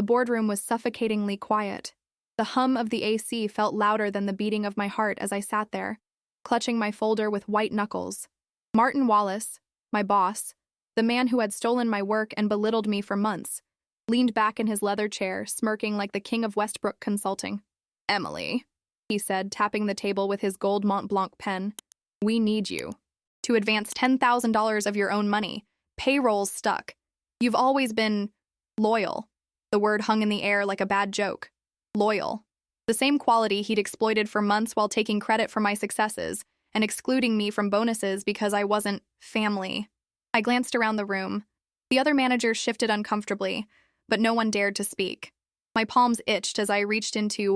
The boardroom was suffocatingly quiet. The hum of the AC felt louder than the beating of my heart as I sat there, clutching my folder with white knuckles. Martin Wallace, my boss, the man who had stolen my work and belittled me for months, leaned back in his leather chair, smirking like the king of Westbrook Consulting. "Emily," he said, tapping the table with his gold Mont Blanc pen, "we need you to advance $10,000 of your own money. Payroll's stuck. You've always been loyal." The word hung in the air like a bad joke. Loyal. The same quality he'd exploited for months while taking credit for my successes and excluding me from bonuses because I wasn't family. I glanced around the room. The other managers shifted uncomfortably, but no one dared to speak. My palms itched as I reached into,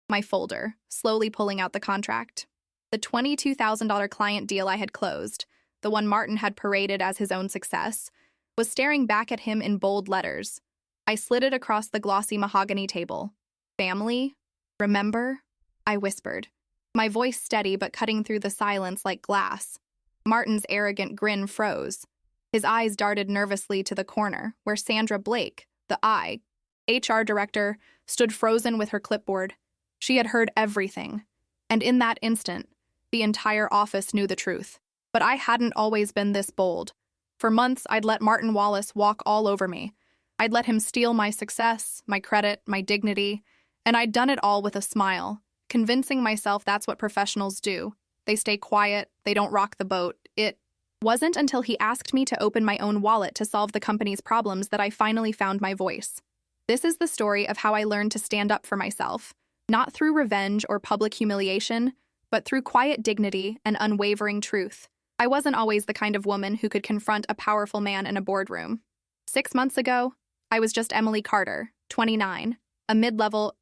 my folder, slowly pulling out the contract. The $22,000 client deal I had closed, the one Martin had paraded as his own success, was staring back at him in bold letters. I slid it across the glossy mahogany table. "Family? Remember?" I whispered, my voice steady but cutting through the silence like glass. Martin's arrogant grin froze. His eyes darted nervously to the corner, where Sandra Blake, the HR director, stood frozen with her clipboard. She had heard everything, and in that instant, the entire office knew the truth. But I hadn't always been this bold. For months, I'd let Martin Wallace walk all over me. I'd let him steal my success, my credit, my dignity, and I'd done it all with a smile, convincing myself that's what professionals do. They stay quiet, they don't rock the boat. It wasn't until he asked me to open my own wallet to solve the company's problems that I finally found my voice. This is the story of how I learned to stand up for myself, not through revenge or public humiliation, but through quiet dignity and unwavering truth. I wasn't always the kind of woman who could confront a powerful man in a boardroom. 6 months ago, I was just Emily Carter, 29, a mid-level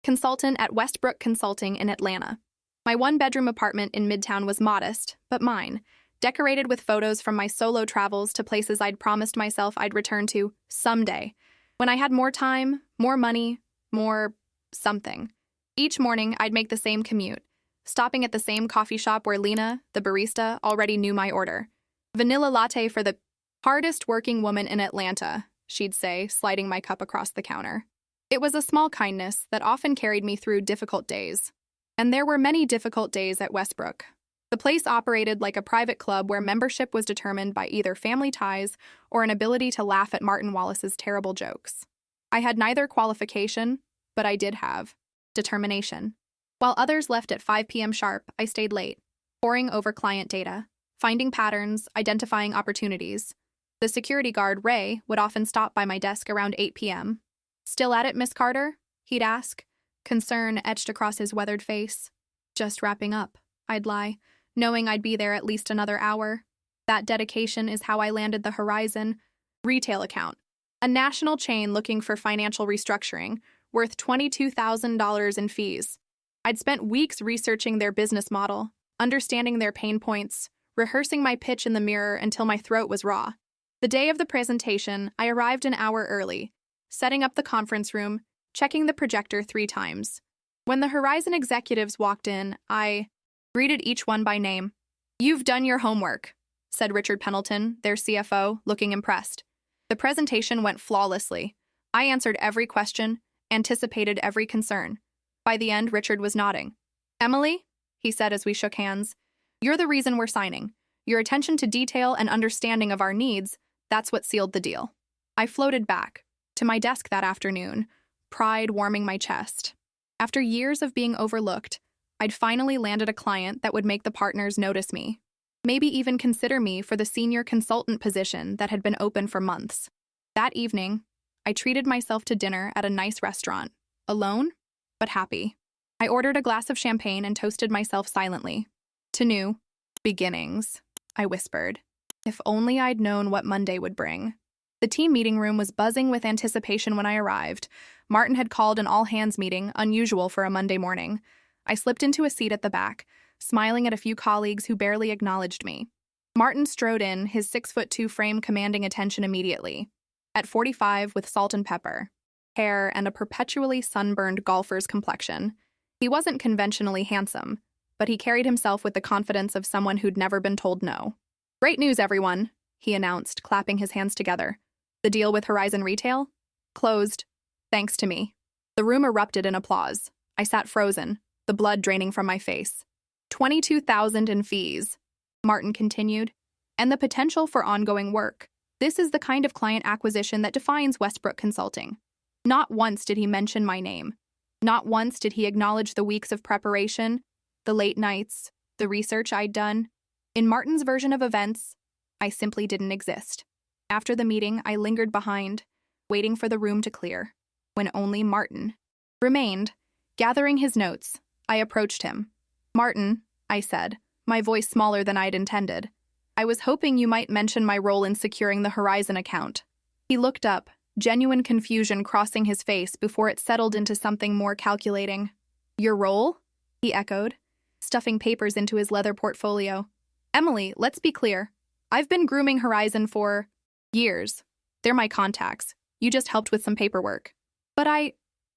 consultant at Westbrook Consulting in Atlanta. My one-bedroom apartment in Midtown was modest, but mine, decorated with photos from my solo travels to places I'd promised myself I'd return to someday, when I had more time, more money, more something. Each morning, I'd make the same commute, stopping at the same coffee shop where Lena, the barista, already knew my order. "Vanilla latte for the hardest working woman in Atlanta," she'd say, sliding my cup across the counter. It was a small kindness that often carried me through difficult days. And there were many difficult days at Westbrook. The place operated like a private club where membership was determined by either family ties or an ability to laugh at Martin Wallace's terrible jokes. I had neither qualification, but I did have determination. While others left at 5 p.m. sharp, I stayed late, poring over client data, finding patterns, identifying opportunities. The security guard, Ray, would often stop by my desk around 8 p.m. "Still at it, Miss Carter?" he'd ask, concern etched across his weathered face. "Just wrapping up," I'd lie, knowing I'd be there at least another hour. That dedication is how I landed the Horizon retail account, a national chain looking for financial restructuring, worth $22,000 in fees. I'd spent weeks researching their business model, understanding their pain points, rehearsing my pitch in the mirror until my throat was raw. The day of the presentation, I arrived an hour early, setting up the conference room, checking the projector 3 times. When the Horizon executives walked in, I greeted each one by name. "You've done your homework," said Richard Pendleton, their CFO, looking impressed. The presentation went flawlessly. I answered every question, anticipated every concern. By the end, Richard was nodding. "Emily," he said as we shook hands, "you're the reason we're signing. Your attention to detail and understanding of our needs, that's what sealed the deal." I floated back to my desk that afternoon, pride warming my chest. After years of being overlooked, I'd finally landed a client that would make the partners notice me, maybe even consider me for the senior consultant position that had been open for months. That evening, I treated myself to dinner at a nice restaurant, alone, but happy. I ordered a glass of champagne and toasted myself silently. "To new beginnings," I whispered. If only I'd known what Monday would bring. The team meeting room was buzzing with anticipation when I arrived. Martin had called an all-hands meeting, unusual for a Monday morning. I slipped into a seat at the back, smiling at a few colleagues who barely acknowledged me. Martin strode in, his 6'2" frame commanding attention immediately. At 45, with salt and pepper, hair, and a perpetually sunburned golfer's complexion. He wasn't conventionally handsome, but he carried himself with the confidence of someone who'd never been told no. "Great news, everyone," he announced, clapping his hands together. "The deal with Horizon Retail? Closed. Thanks to me. The room erupted in applause. I sat frozen, the blood draining from my face. 22,000 in fees, Martin continued, and the potential for ongoing work. This is the kind of client acquisition that defines Westbrook Consulting. Not once did he mention my name. Not once did he acknowledge the weeks of preparation, the late nights, the research I'd done. In Martin's version of events, I simply didn't exist. After the meeting, I lingered behind, waiting for the room to clear, when only Martin remained. Gathering his notes, I approached him. "Martin," I said, my voice smaller than I'd intended. "I was hoping you might mention my role in securing the Horizon account." He looked up, genuine confusion crossing his face before it settled into something more calculating. "Your role?" he echoed, stuffing papers into his leather portfolio. "Emily, let's be clear. I've been grooming Horizon for years. They're my contacts. You just helped with some paperwork." But I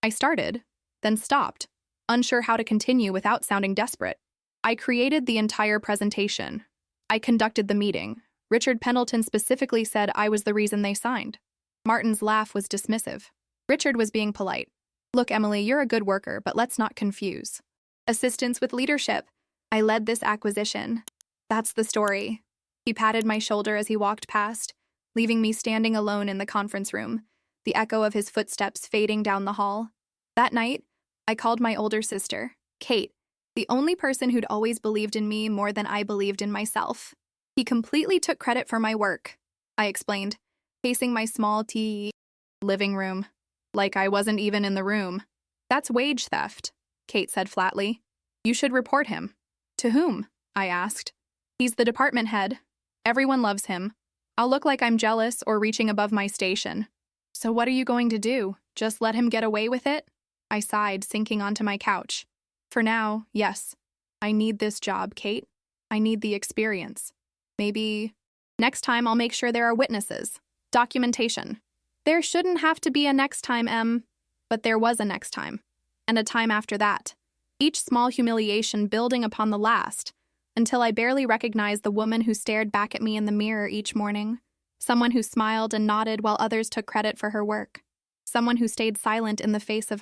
started, then stopped, unsure how to continue without sounding desperate. "I created the entire presentation. I conducted the meeting. Richard Pendleton specifically said I was the reason they signed." Martin's laugh was dismissive. Richard was being polite. "Look, Emily, you're a good worker, but let's not confuse. Assistance with leadership. I led this acquisition. That's the story." He patted my shoulder as he walked past, leaving me standing alone in the conference room, the echo of his footsteps fading down the hall. That night, I called my older sister, Kate, the only person who'd always believed in me more than I believed in myself. "He completely took credit for my work," I explained, pacing my small living room, like I wasn't even in the room. "That's wage theft," Kate said flatly. "You should report him." "To whom?" I asked. "He's the department head. Everyone loves him. I'll look like I'm jealous or reaching above my station." "So what are you going to do? Just let him get away with it?" I sighed, sinking onto my couch. "For now, yes. I need this job, Kate. I need the experience. Maybe next time I'll make sure there are witnesses. Documentation." There shouldn't have to be a next time, Em. But there was a next time. And a time after that. Each small humiliation building upon the last, until I barely recognized the woman who stared back at me in the mirror each morning. Someone who smiled and nodded while others took credit for her work. Someone who stayed silent in the face of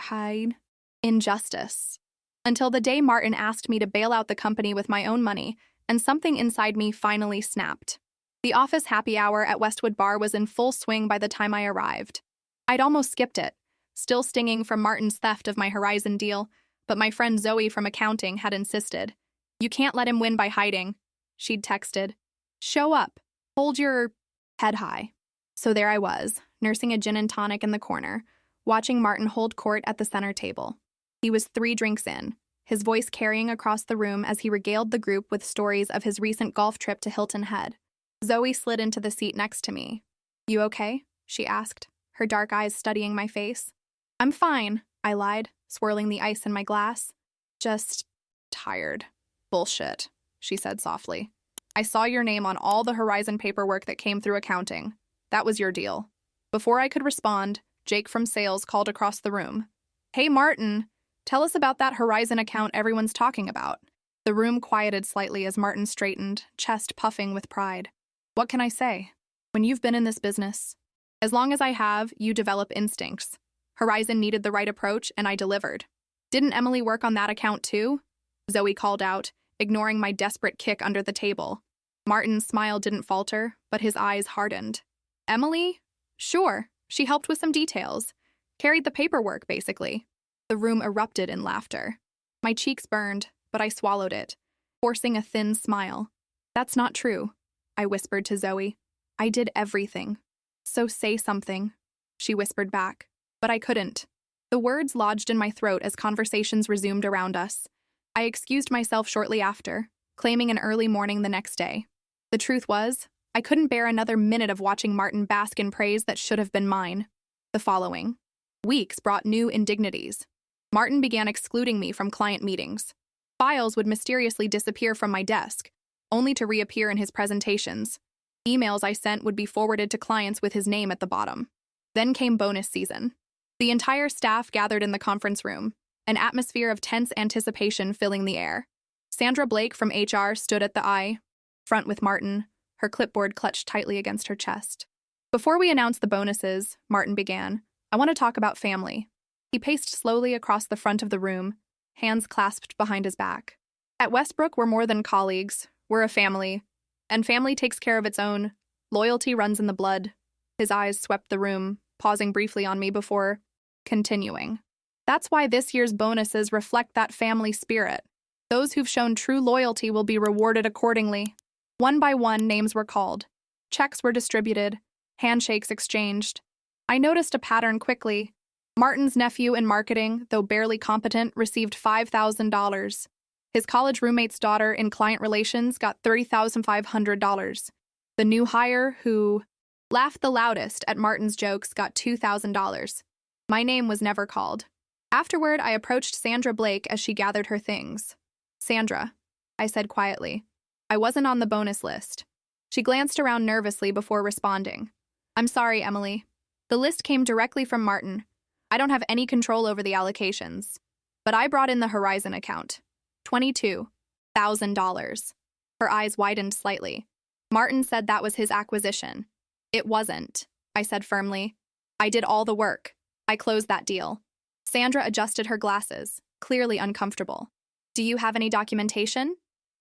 injustice. Until the day Martin asked me to bail out the company with my own money, and something inside me finally snapped. The office happy hour at Westwood Bar was in full swing by the time I arrived. I'd almost skipped it, still stinging from Martin's theft of my Horizon deal, but my friend Zoe from accounting had insisted. "You can't let him win by hiding," she'd texted. "Show up. Hold your head high." So there I was, nursing a gin and tonic in the corner, watching Martin hold court at the center table. He was 3 drinks in, his voice carrying across the room as he regaled the group with stories of his recent golf trip to Hilton Head. Zoe slid into the seat next to me. "You okay?" she asked, her dark eyes studying my face. "I'm fine," I lied, swirling the ice in my glass. "Just tired." "Bullshit," she said softly. "I saw your name on all the Horizon paperwork that came through accounting. That was your deal." Before I could respond, Jake from sales called across the room. "Hey, Martin, tell us about that Horizon account everyone's talking about." The room quieted slightly as Martin straightened, chest puffing with pride. "What can I say? When you've been in this business, as long as I have, you develop instincts. Horizon needed the right approach, and I delivered." "Didn't Emily work on that account too?" Zoe called out, ignoring my desperate kick under the table. Martin's smile didn't falter, but his eyes hardened. "Emily? Sure, she helped with some details. Carried the paperwork, basically." The room erupted in laughter. My cheeks burned, but I swallowed it, forcing a thin smile. "That's not true," I whispered to Zoe. "I did everything." "So say something," she whispered back. But I couldn't. The words lodged in my throat as conversations resumed around us. I excused myself shortly after, claiming an early morning the next day. The truth was, I couldn't bear another minute of watching Martin bask in praise that should have been mine. The following weeks brought new indignities. Martin began excluding me from client meetings. Files would mysteriously disappear from my desk, only to reappear in his presentations. Emails I sent would be forwarded to clients with his name at the bottom. Then came bonus season. The entire staff gathered in the conference room, an atmosphere of tense anticipation filling the air. Sandra Blake from HR stood at the front with Martin, her clipboard clutched tightly against her chest. "Before we announce the bonuses," Martin began, I want to talk about family. He paced slowly across the front of the room, hands clasped behind his back. At Westbrook, we're more than colleagues. We're a family. And family takes care of its own. Loyalty runs in the blood. His eyes swept the room, pausing briefly on me before continuing. That's why this year's bonuses reflect that family spirit. Those who've shown true loyalty will be rewarded accordingly. One by one, names were called. Checks were distributed. Handshakes exchanged. I noticed a pattern quickly. Martin's nephew in marketing, though barely competent, received $5,000. His college roommate's daughter in client relations got $30,500. The new hire, who laughed the loudest at Martin's jokes, got $2,000. My name was never called. Afterward, I approached Sandra Blake as she gathered her things. Sandra, I said quietly. I wasn't on the bonus list. She glanced around nervously before responding. I'm sorry, Emily. The list came directly from Martin. I don't have any control over the allocations. But I brought in the Horizon account. $22,000. Her eyes widened slightly. Martin said that was his acquisition. It wasn't, I said firmly. I did all the work. I closed that deal. Sandra adjusted her glasses, clearly uncomfortable. Do you have any documentation?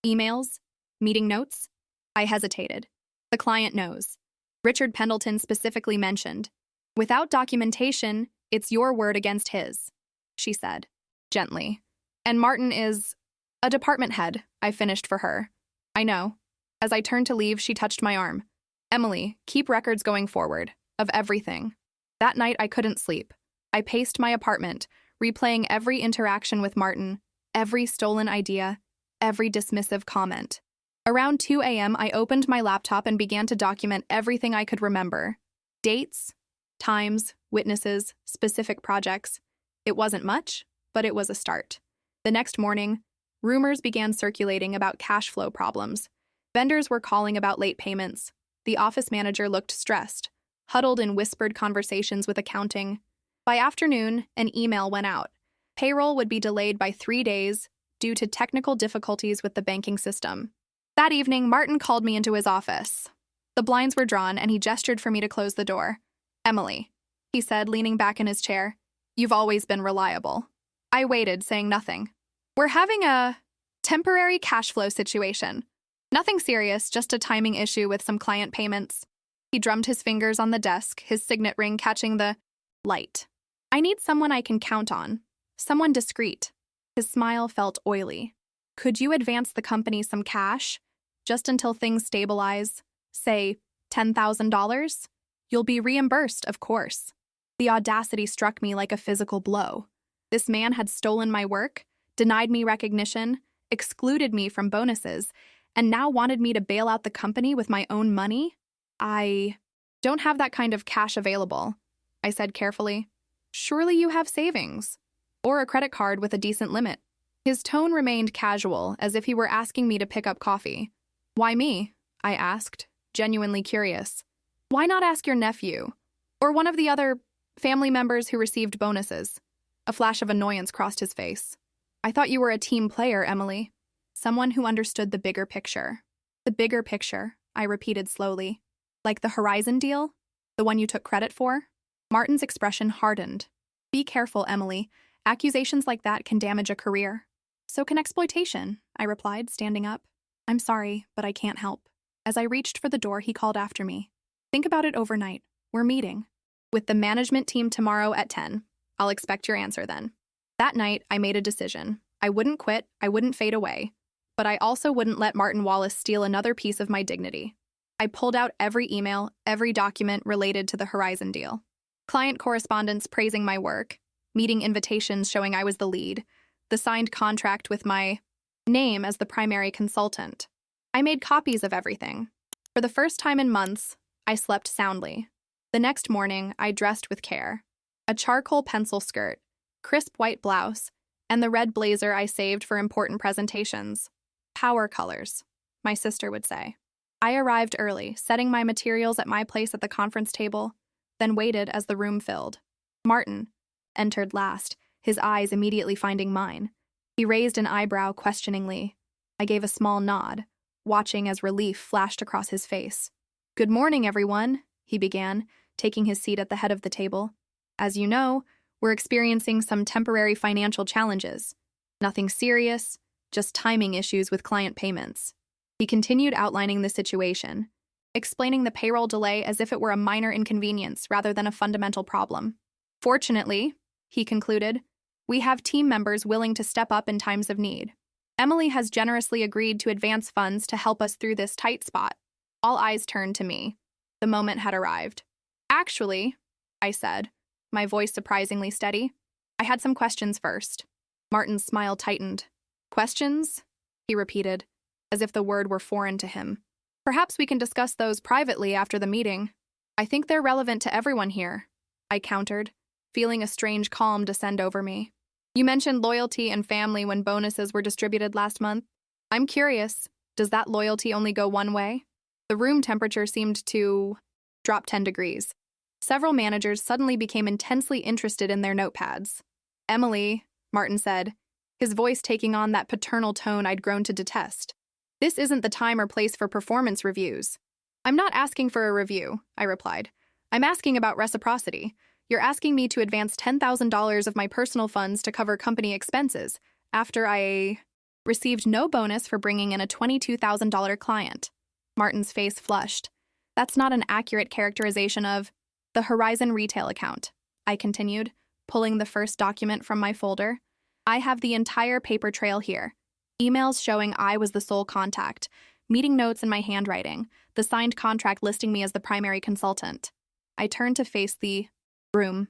Emails? Meeting notes? I hesitated. The client knows. Richard Pendleton specifically mentioned. Without documentation, it's your word against his, she said, gently. And Martin is a department head, I finished for her. I know. As I turned to leave, she touched my arm. Emily, keep records going forward, of everything. That night, I couldn't sleep. I paced my apartment, replaying every interaction with Martin, every stolen idea, every dismissive comment. Around 2 a.m., I opened my laptop and began to document everything I could remember. Dates, times, witnesses, specific projects. It wasn't much, but it was a start. The next morning, rumors began circulating about cash flow problems. Vendors were calling about late payments. The office manager looked stressed, huddled in whispered conversations with accounting. By afternoon, an email went out. Payroll would be delayed by 3 days due to technical difficulties with the banking system. That evening, Martin called me into his office. The blinds were drawn, and he gestured for me to close the door. Emily, he said, leaning back in his chair, you've always been reliable. I waited, saying nothing. We're having a temporary cash flow situation. Nothing serious, just a timing issue with some client payments. He drummed his fingers on the desk, his signet ring catching the light. I need someone I can count on, someone discreet. His smile felt oily. Could you advance the company some cash, just until things stabilize, say $10,000? You'll be reimbursed, of course. The audacity struck me like a physical blow. This man had stolen my work, denied me recognition, excluded me from bonuses, and now wanted me to bail out the company with my own money? I don't have that kind of cash available, I said carefully. Surely you have savings, or a credit card with a decent limit. His tone remained casual, as if he were asking me to pick up coffee. Why me? I asked, genuinely curious. Why not ask your nephew, or one of the other family members who received bonuses? A flash of annoyance crossed his face. I thought you were a team player, Emily. Someone who understood the bigger picture. The bigger picture, I repeated slowly. Like the Horizon deal? The one you took credit for? Martin's expression hardened. Be careful, Emily. Accusations like that can damage a career. So can exploitation, I replied, standing up. I'm sorry, but I can't help. As I reached for the door, he called after me. Think about it overnight. We're meeting. With the management team tomorrow at 10. I'll expect your answer then. That night, I made a decision. I wouldn't quit, I wouldn't fade away. But I also wouldn't let Martin Wallace steal another piece of my dignity. I pulled out every email, every document related to the Horizon deal. Client correspondence praising my work, meeting invitations showing I was the lead, the signed contract with my name as the primary consultant. I made copies of everything. For the first time in months, I slept soundly. The next morning, I dressed with care. A charcoal pencil skirt, crisp white blouse, and the red blazer I saved for important presentations. Power colors, my sister would say. I arrived early, setting my materials at my place at the conference table, then waited as the room filled. Martin entered last, his eyes immediately finding mine. He raised an eyebrow questioningly. I gave a small nod, watching as relief flashed across his face. Good morning, everyone, he began, taking his seat at the head of the table. As you know, we're experiencing some temporary financial challenges. Nothing serious, just timing issues with client payments. He continued outlining the situation, explaining the payroll delay as if it were a minor inconvenience rather than a fundamental problem. Fortunately, he concluded, we have team members willing to step up in times of need. Emily has generously agreed to advance funds to help us through this tight spot. All eyes turned to me. The moment had arrived. Actually, I said, my voice surprisingly steady, I had some questions first. Martin's smile tightened. Questions? He repeated, as if the word were foreign to him. Perhaps we can discuss those privately after the meeting. I think they're relevant to everyone here, I countered, feeling a strange calm descend over me. You mentioned loyalty and family when bonuses were distributed last month. I'm curious, does that loyalty only go one way? The room temperature seemed to drop 10 degrees. Several managers suddenly became intensely interested in their notepads. Emily, Martin said, his voice taking on that paternal tone I'd grown to detest. This isn't the time or place for performance reviews. I'm not asking for a review, I replied. I'm asking about reciprocity. You're asking me to advance $10,000 of my personal funds to cover company expenses after I received no bonus for bringing in a $22,000 client. Martin's face flushed. That's not an accurate characterization of the Horizon retail account, I continued, pulling the first document from my folder. I have the entire paper trail here. Emails showing I was the sole contact, meeting notes in my handwriting, the signed contract listing me as the primary consultant. I turned to face the room.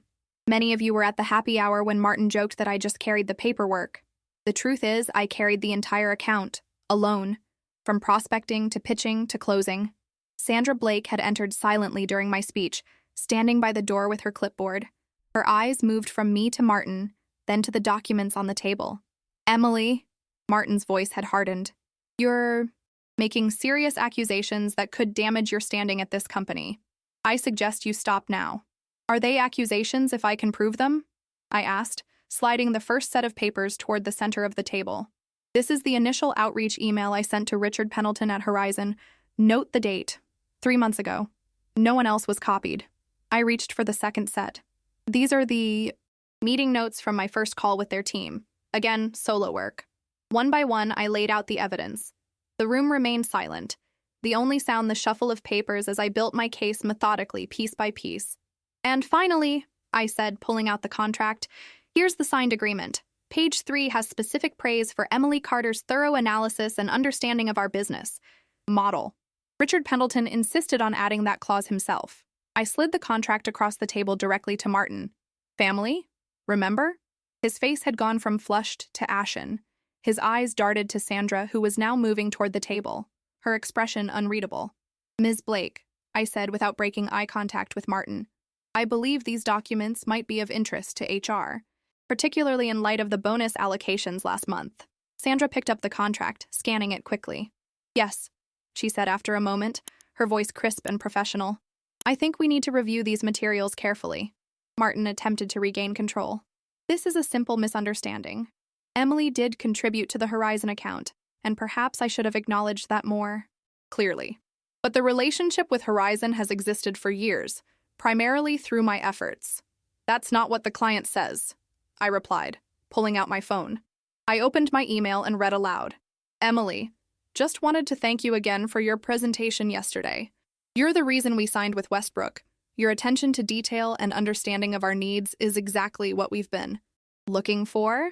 Many of you were at the happy hour when Martin joked that I just carried the paperwork. The truth is, I carried the entire account, alone, from prospecting to pitching to closing. Sandra Blake had entered silently during my speech, standing by the door with her clipboard. Her eyes moved from me to Martin, then to the documents on the table. Emily, Martin's voice had hardened. You're making serious accusations that could damage your standing at this company. I suggest you stop now. Are they accusations if I can prove them? I asked, sliding the first set of papers toward the center of the table. This is the initial outreach email I sent to Richard Pendleton at Horizon. Note the date. 3 months ago. No one else was copied. I reached for the second set. These are the meeting notes from my first call with their team. Again, solo work. One by one, I laid out the evidence. The room remained silent, the only sound the shuffle of papers as I built my case methodically, piece by piece. And finally, I said, pulling out the contract, here's the signed agreement. Page 3 has specific praise for Emily Carter's thorough analysis and understanding of our business model. Richard Pendleton insisted on adding that clause himself. I slid the contract across the table directly to Martin. Family? Remember? His face had gone from flushed to ashen. His eyes darted to Sandra, who was now moving toward the table, her expression unreadable. Ms. Blake, I said without breaking eye contact with Martin, I believe these documents might be of interest to HR, particularly in light of the bonus allocations last month. Sandra picked up the contract, scanning it quickly. Yes, she said after a moment, her voice crisp and professional. I think we need to review these materials carefully. Martin attempted to regain control. This is a simple misunderstanding. Emily did contribute to the Horizon account, and perhaps I should have acknowledged that more clearly. But the relationship with Horizon has existed for years, primarily through my efforts. That's not what the client says, I replied, pulling out my phone. I opened my email and read aloud. Emily, just wanted to thank you again for your presentation yesterday. You're the reason we signed with Westbrook. Your attention to detail and understanding of our needs is exactly what we've been looking for.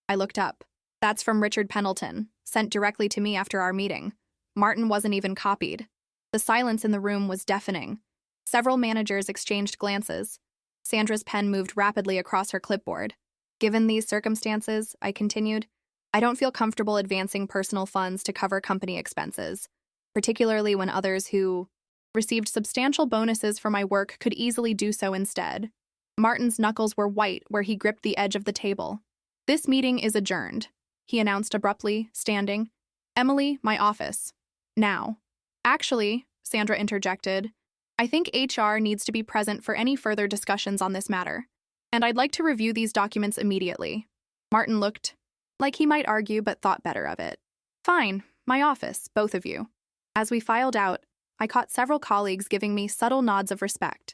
I looked up. That's from Richard Pendleton, sent directly to me after our meeting. Martin wasn't even copied. The silence in the room was deafening. Several managers exchanged glances. Sandra's pen moved rapidly across her clipboard. Given these circumstances, I continued, I don't feel comfortable advancing personal funds to cover company expenses, particularly when others who received substantial bonuses for my work could easily do so instead. Martin's knuckles were white where he gripped the edge of the table. This meeting is adjourned, he announced abruptly, standing. Emily, my office. Now. Actually, Sandra interjected, I think HR needs to be present for any further discussions on this matter, and I'd like to review these documents immediately. Martin looked like he might argue but thought better of it. Fine, my office, both of you. As we filed out, I caught several colleagues giving me subtle nods of respect.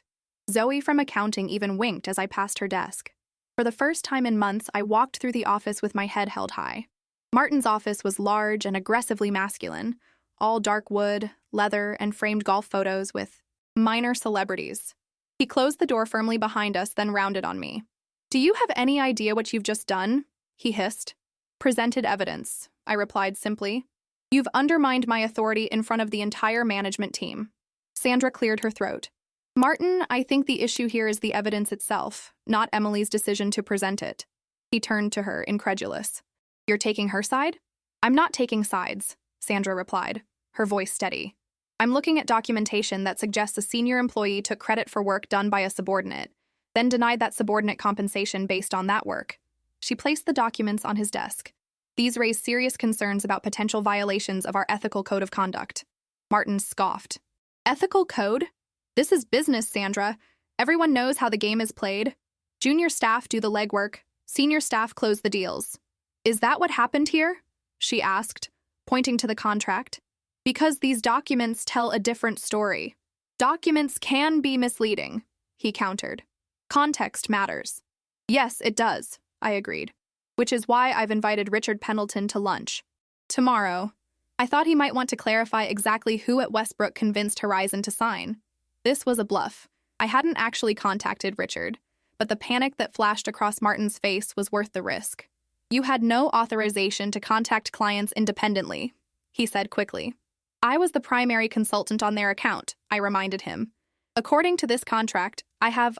Zoe from accounting even winked as I passed her desk. For the first time in months, I walked through the office with my head held high. Martin's office was large and aggressively masculine, all dark wood, leather, and framed golf photos with minor celebrities. He closed the door firmly behind us, then rounded on me. "Do you have any idea what you've just done?" he hissed. "Presented evidence," I replied simply. "You've undermined my authority in front of the entire management team." Sandra cleared her throat. "Martin, I think the issue here is the evidence itself, not Emily's decision to present it." He turned to her, incredulous. "You're taking her side?" "I'm not taking sides," Sandra replied, her voice steady. "I'm looking at documentation that suggests a senior employee took credit for work done by a subordinate, then denied that subordinate compensation based on that work." She placed the documents on his desk. "These raise serious concerns about potential violations of our ethical code of conduct." Martin scoffed. "Ethical code? This is business, Sandra. Everyone knows how the game is played. Junior staff do the legwork, senior staff close the deals. Is that what happened here?" she asked, pointing to the contract. "Because these documents tell a different story." "Documents can be misleading," he countered. "Context matters." "Yes, it does," I agreed. "Which is why I've invited Richard Pendleton to lunch. Tomorrow." I thought he might want to clarify exactly who at Westbrook convinced Horizon to sign. This was a bluff. I hadn't actually contacted Richard, but the panic that flashed across Martin's face was worth the risk. "You had no authorization to contact clients independently," he said quickly. "I was the primary consultant on their account," I reminded him. "According to this contract, I have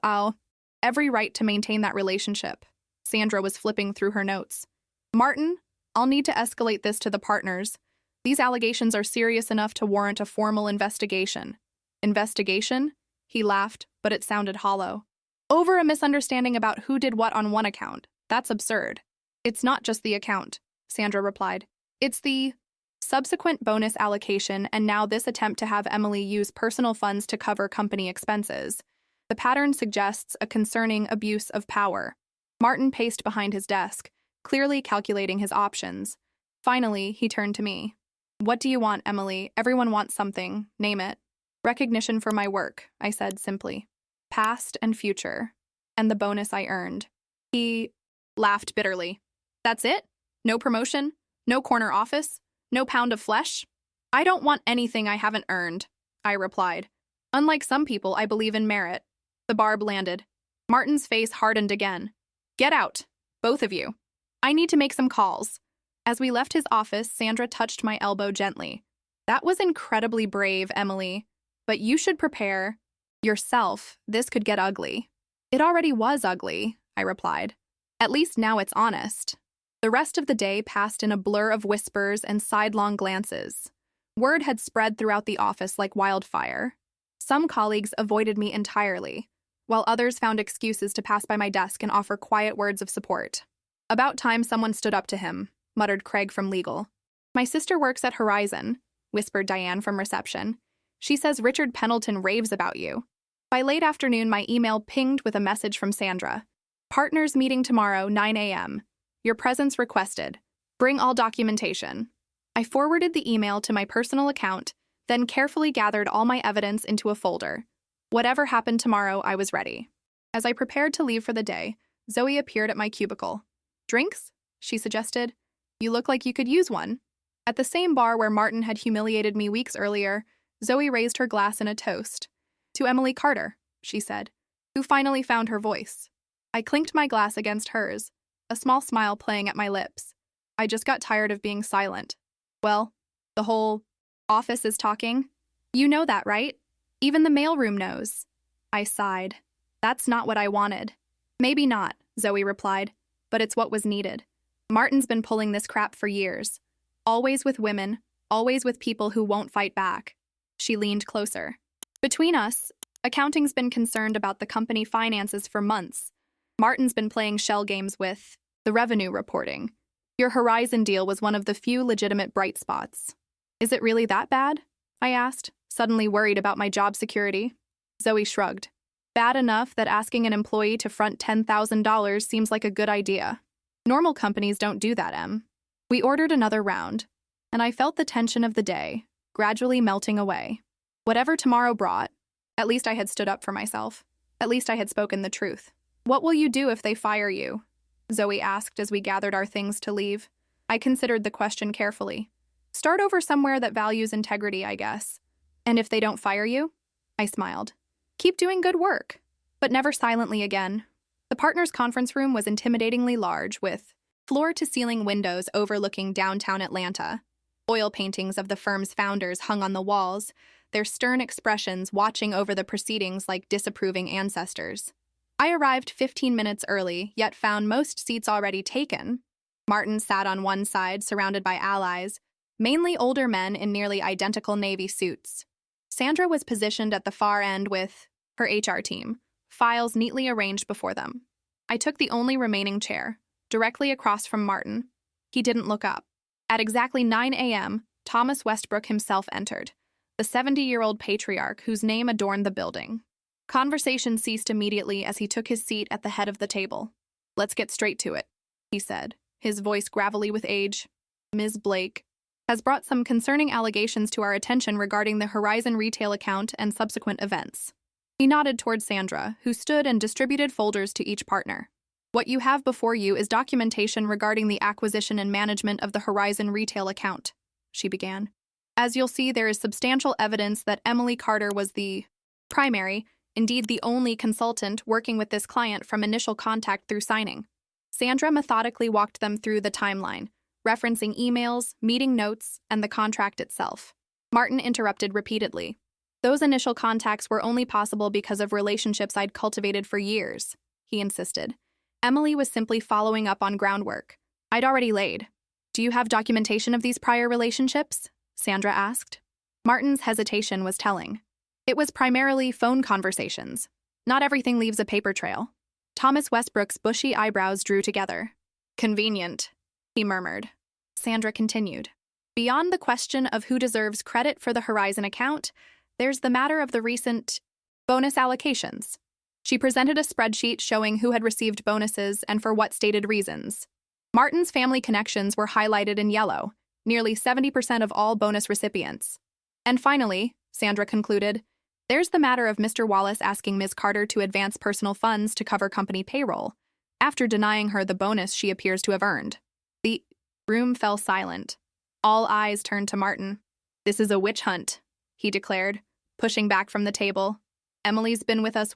every right to maintain that relationship." Sandra was flipping through her notes. "Martin, I'll need to escalate this to the partners. These allegations are serious enough to warrant a formal investigation." "Investigation?" He laughed, but it sounded hollow. "Over a misunderstanding about who did what on one account. That's absurd." "It's not just the account," Sandra replied. "It's the subsequent bonus allocation and now this attempt to have Emily use personal funds to cover company expenses. The pattern suggests a concerning abuse of power." Martin paced behind his desk, clearly calculating his options. Finally, he turned to me. "What do you want, Emily? Everyone wants something. Name it." "Recognition for my work," I said simply. "Past and future. And the bonus I earned." He laughed bitterly. "That's it? No promotion? No corner office? No pound of flesh?" "I don't want anything I haven't earned," I replied. "Unlike some people, I believe in merit." The barb landed. Martin's face hardened again. "Get out, both of you. I need to make some calls." As we left his office, Sandra touched my elbow gently. "That was incredibly brave, Emily. But you should prepare yourself. This could get ugly." "It already was ugly," I replied. "At least now it's honest." The rest of the day passed in a blur of whispers and sidelong glances. Word had spread throughout the office like wildfire. Some colleagues avoided me entirely, while others found excuses to pass by my desk and offer quiet words of support. "About time someone stood up to him," muttered Craig from legal. "My sister works at Horizon," whispered Diane from reception. "She says Richard Pendleton raves about you." By late afternoon, my email pinged with a message from Sandra. "Partners meeting tomorrow, 9 a.m. Your presence requested. Bring all documentation." I forwarded the email to my personal account, then carefully gathered all my evidence into a folder. Whatever happened tomorrow, I was ready. As I prepared to leave for the day, Zoe appeared at my cubicle. "Drinks?" she suggested. "You look like you could use one." At the same bar where Martin had humiliated me weeks earlier, Zoe raised her glass in a toast. "To Emily Carter," she said, who finally found her voice. I clinked my glass against hers, a small smile playing at my lips. I just got tired of being silent. "Well, the whole office is talking. You know that, right? Even the mailroom knows." I sighed. "That's not what I wanted." "Maybe not," Zoe replied, "but it's what was needed. Martin's been pulling this crap for years. Always with women, always with people who won't fight back." She leaned closer. "Between us, accounting's been concerned about the company finances for months. Martin's been playing shell games with the revenue reporting. Your Horizon deal was one of the few legitimate bright spots." "Is it really that bad?" I asked, suddenly worried about my job security. Zoe shrugged. "Bad enough that asking an employee to front $10,000 seems like a good idea. Normal companies don't do that, Em." We ordered another round, and I felt the tension of the day gradually melting away. Whatever tomorrow brought, at least I had stood up for myself. At least I had spoken the truth. "What will you do if they fire you?" Zoe asked as we gathered our things to leave. I considered the question carefully. "Start over somewhere that values integrity, I guess." "And if they don't fire you?" I smiled. "Keep doing good work, but never silently again." The partners' conference room was intimidatingly large, with floor-to-ceiling windows overlooking downtown Atlanta. Oil paintings of the firm's founders hung on the walls, their stern expressions watching over the proceedings like disapproving ancestors. I arrived 15 minutes early, yet found most seats already taken. Martin sat on one side, surrounded by allies, mainly older men in nearly identical Navy suits. Sandra was positioned at the far end with her HR team, files neatly arranged before them. I took the only remaining chair, directly across from Martin. He didn't look up. At exactly 9 a.m., Thomas Westbrook himself entered, the 70-year-old patriarch whose name adorned the building. Conversation ceased immediately as he took his seat at the head of the table. "Let's get straight to it," he said, his voice gravelly with age. "Ms. Blake has brought some concerning allegations to our attention regarding the Horizon retail account and subsequent events." He nodded toward Sandra, who stood and distributed folders to each partner. "What you have before you is documentation regarding the acquisition and management of the Horizon retail account," she began. "As you'll see, there is substantial evidence that Emily Carter was the primary, indeed the only consultant working with this client from initial contact through signing." Sandra methodically walked them through the timeline, referencing emails, meeting notes, and the contract itself. Martin interrupted repeatedly. "Those initial contacts were only possible because of relationships I'd cultivated for years," he insisted. "Emily was simply following up on groundwork I'd already laid." "Do you have documentation of these prior relationships?" Sandra asked. Martin's hesitation was telling. "It was primarily phone conversations. Not everything leaves a paper trail." Thomas Westbrook's bushy eyebrows drew together. "Convenient," he murmured. Sandra continued. "Beyond the question of who deserves credit for the Horizon account, there's the matter of the recent bonus allocations." She presented a spreadsheet showing who had received bonuses and for what stated reasons. Martin's family connections were highlighted in yellow, nearly 70% of all bonus recipients. "And finally," Sandra concluded, "there's the matter of Mr. Wallace asking Ms. Carter to advance personal funds to cover company payroll, after denying her the bonus she appears to have earned." The room fell silent. All eyes turned to Martin. "This is a witch hunt," he declared, pushing back from the table. "Emily's been with us,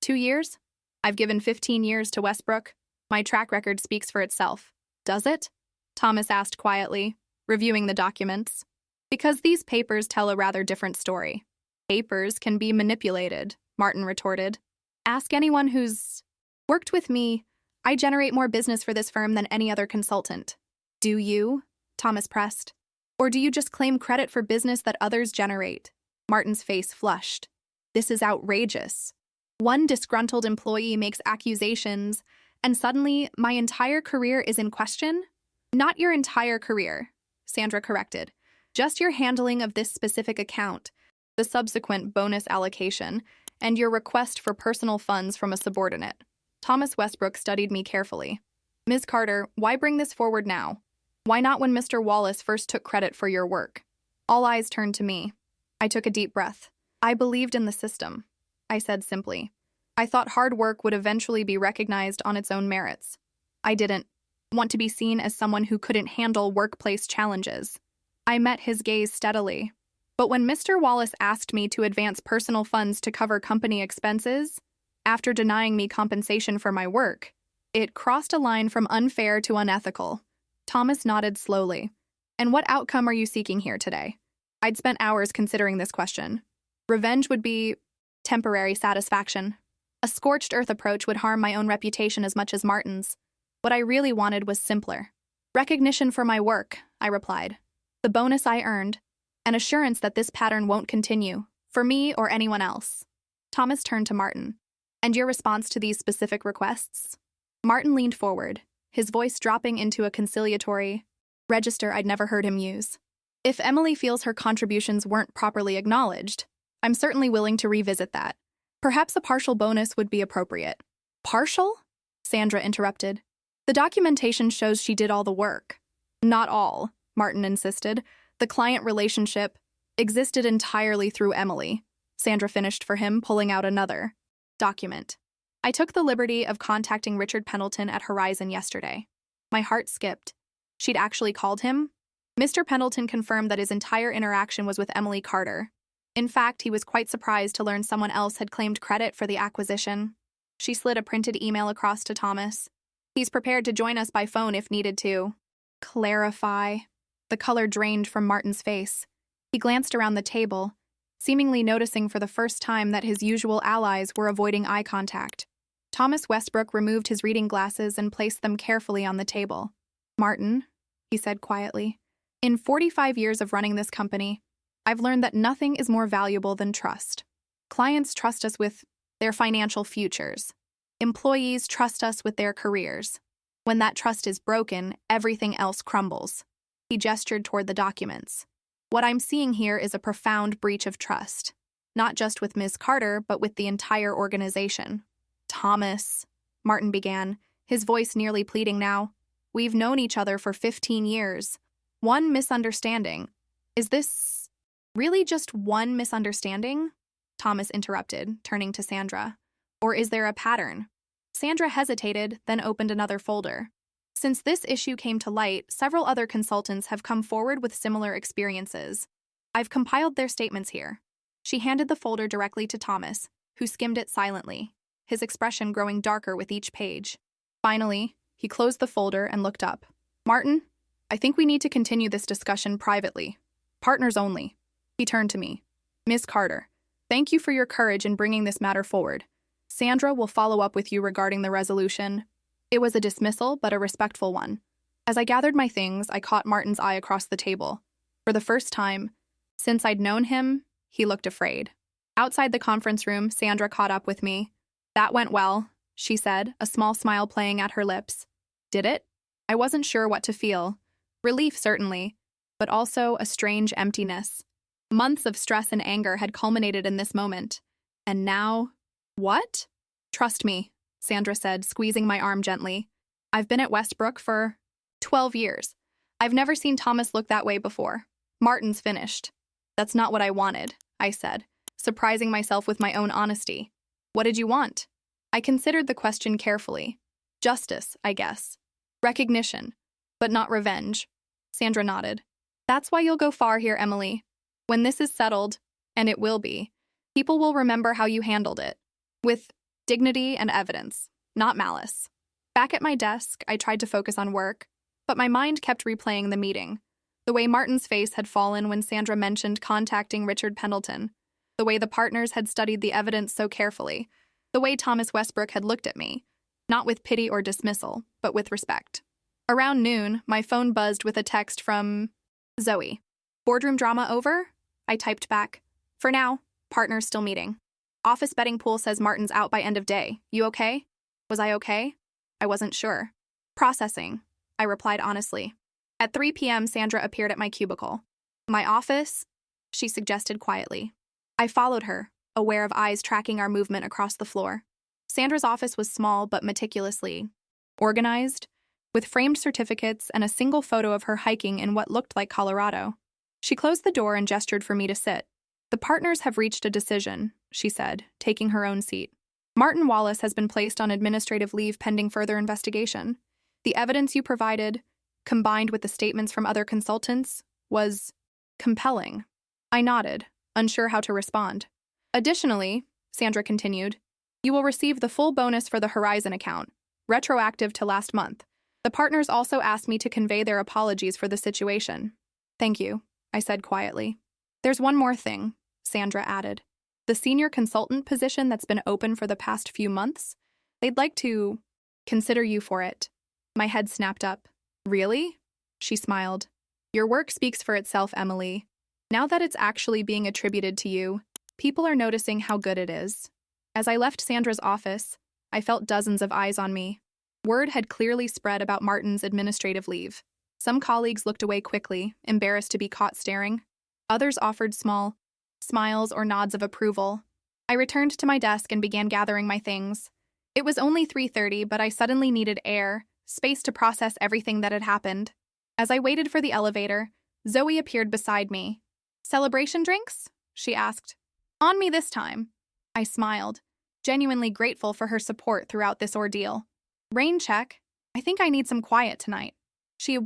2 years? I've given 15 years to Westbrook. My track record speaks for itself." "Does it?" Thomas asked quietly, reviewing the documents. "Because these papers tell a rather different story." "Papers can be manipulated," Martin retorted. "Ask anyone who's worked with me. I generate more business for this firm than any other consultant." "Do you?" Thomas pressed. "Or do you just claim credit for business that others generate?" Martin's face flushed. "This is outrageous. One disgruntled employee makes accusations, and suddenly my entire career is in question?" "Not your entire career," Sandra corrected. "Just your handling of this specific account, the subsequent bonus allocation, and your request for personal funds from a subordinate." Thomas Westbrook studied me carefully. "Ms. Carter, why bring this forward now? Why not when Mr. Wallace first took credit for your work?" All eyes turned to me. I took a deep breath. "I believed in the system," I said simply. "I thought hard work would eventually be recognized on its own merits. I didn't want to be seen as someone who couldn't handle workplace challenges." I met his gaze steadily. "But when Mr. Wallace asked me to advance personal funds to cover company expenses, after denying me compensation for my work, it crossed a line from unfair to unethical." Thomas nodded slowly. "And what outcome are you seeking here today?" I'd spent hours considering this question. Revenge would be temporary satisfaction. A scorched earth approach would harm my own reputation as much as Martin's. What I really wanted was simpler. "Recognition for my work," I replied. "The bonus I earned. An assurance that this pattern won't continue, for me or anyone else." Thomas turned to Martin. "And your response to these specific requests?" Martin leaned forward, his voice dropping into a conciliatory register I'd never heard him use. "If Emily feels her contributions weren't properly acknowledged, I'm certainly willing to revisit that. Perhaps a partial bonus would be appropriate." "Partial?" Sandra interrupted. "The documentation shows she did all the work." "Not all," Martin insisted. "The client relationship existed entirely through Emily." Sandra finished for him, pulling out another Document. I took the liberty of contacting Richard Pendleton at Horizon yesterday. My heart skipped. She'd actually called him? Mr. Pendleton confirmed that his entire interaction was with Emily Carter. In fact, he was quite surprised to learn someone else had claimed credit for the acquisition. She slid a printed email across to Thomas. He's prepared to join us by phone if needed to. Clarify. The color drained from Martin's face. He glanced around the table, seemingly noticing for the first time that his usual allies were avoiding eye contact. Thomas Westbrook removed his reading glasses and placed them carefully on the table. Martin, he said quietly, in 45 years of running this company, I've learned that nothing is more valuable than trust. Clients trust us with their financial futures. Employees trust us with their careers. When that trust is broken, everything else crumbles. He gestured toward the documents. What I'm seeing here is a profound breach of trust, not just with Ms. Carter, but with the entire organization. Thomas, Martin began, his voice nearly pleading now. We've known each other for 15 years. One misunderstanding. Is this really just one misunderstanding? Thomas interrupted, turning to Sandra. Or is there a pattern? Sandra hesitated, then opened another folder. Since this issue came to light, several other consultants have come forward with similar experiences. I've compiled their statements here. She handed the folder directly to Thomas, who skimmed it silently, his expression growing darker with each page. Finally, he closed the folder and looked up. Martin, I think we need to continue this discussion privately. Partners only. He turned to me. Ms. Carter, thank you for your courage in bringing this matter forward. Sandra will follow up with you regarding the resolution. It was a dismissal, but a respectful one. As I gathered my things, I caught Martin's eye across the table. For the first time, since I'd known him, he looked afraid. Outside the conference room, Sandra caught up with me. That went well, she said, a small smile playing at her lips. Did it? I wasn't sure what to feel. Relief, certainly, but also a strange emptiness. Months of stress and anger had culminated in this moment. And now, what? Trust me, Sandra said, squeezing my arm gently. I've been at Westbrook for 12 years. I've never seen Thomas look that way before. Martin's finished. That's not what I wanted, I said, surprising myself with my own honesty. What did you want? I considered the question carefully. Justice, I guess. Recognition, but not revenge. Sandra nodded. That's why you'll go far here, Emily. When this is settled, and it will be, people will remember how you handled it. With dignity and evidence, not malice. Back at my desk, I tried to focus on work, but my mind kept replaying the meeting. The way Martin's face had fallen when Sandra mentioned contacting Richard Pendleton. The way the partners had studied the evidence so carefully. The way Thomas Westbrook had looked at me, not with pity or dismissal, but with respect. Around noon, my phone buzzed with a text from Zoe. Boardroom drama over? I typed back. For now, partners still meeting. Office betting pool says Martin's out by end of day. You okay? Was I okay? I wasn't sure. Processing, I replied honestly. At 3 p.m., Sandra appeared at my cubicle. My office? She suggested quietly. I followed her, aware of eyes tracking our movement across the floor. Sandra's office was small but meticulously organized, with framed certificates and a single photo of her hiking in what looked like Colorado. She closed the door and gestured for me to sit. The partners have reached a decision, she said, taking her own seat. Martin Wallace has been placed on administrative leave pending further investigation. The evidence you provided, combined with the statements from other consultants, was compelling. I nodded, unsure how to respond. Additionally, Sandra continued, you will receive the full bonus for the Horizon account, retroactive to last month. The partners also asked me to convey their apologies for the situation. Thank you, I said quietly. There's one more thing, Sandra added. The senior consultant position that's been open for the past few months, they'd like to consider you for it. My head snapped up. Really? She smiled. Your work speaks for itself, Emily. Now that it's actually being attributed to you, people are noticing how good it is. As I left Sandra's office, I felt dozens of eyes on me. Word had clearly spread about Martin's administrative leave. Some colleagues looked away quickly, embarrassed to be caught staring. Others offered small smiles or nods of approval. I returned to my desk and began gathering my things. It was only 3:30, but I suddenly needed air, space to process everything that had happened. As I waited for the elevator, Zoe appeared beside me. Celebration drinks? She asked. On me this time. I smiled. genuinely grateful for her support throughout this ordeal. Rain check. I think I need some quiet tonight. She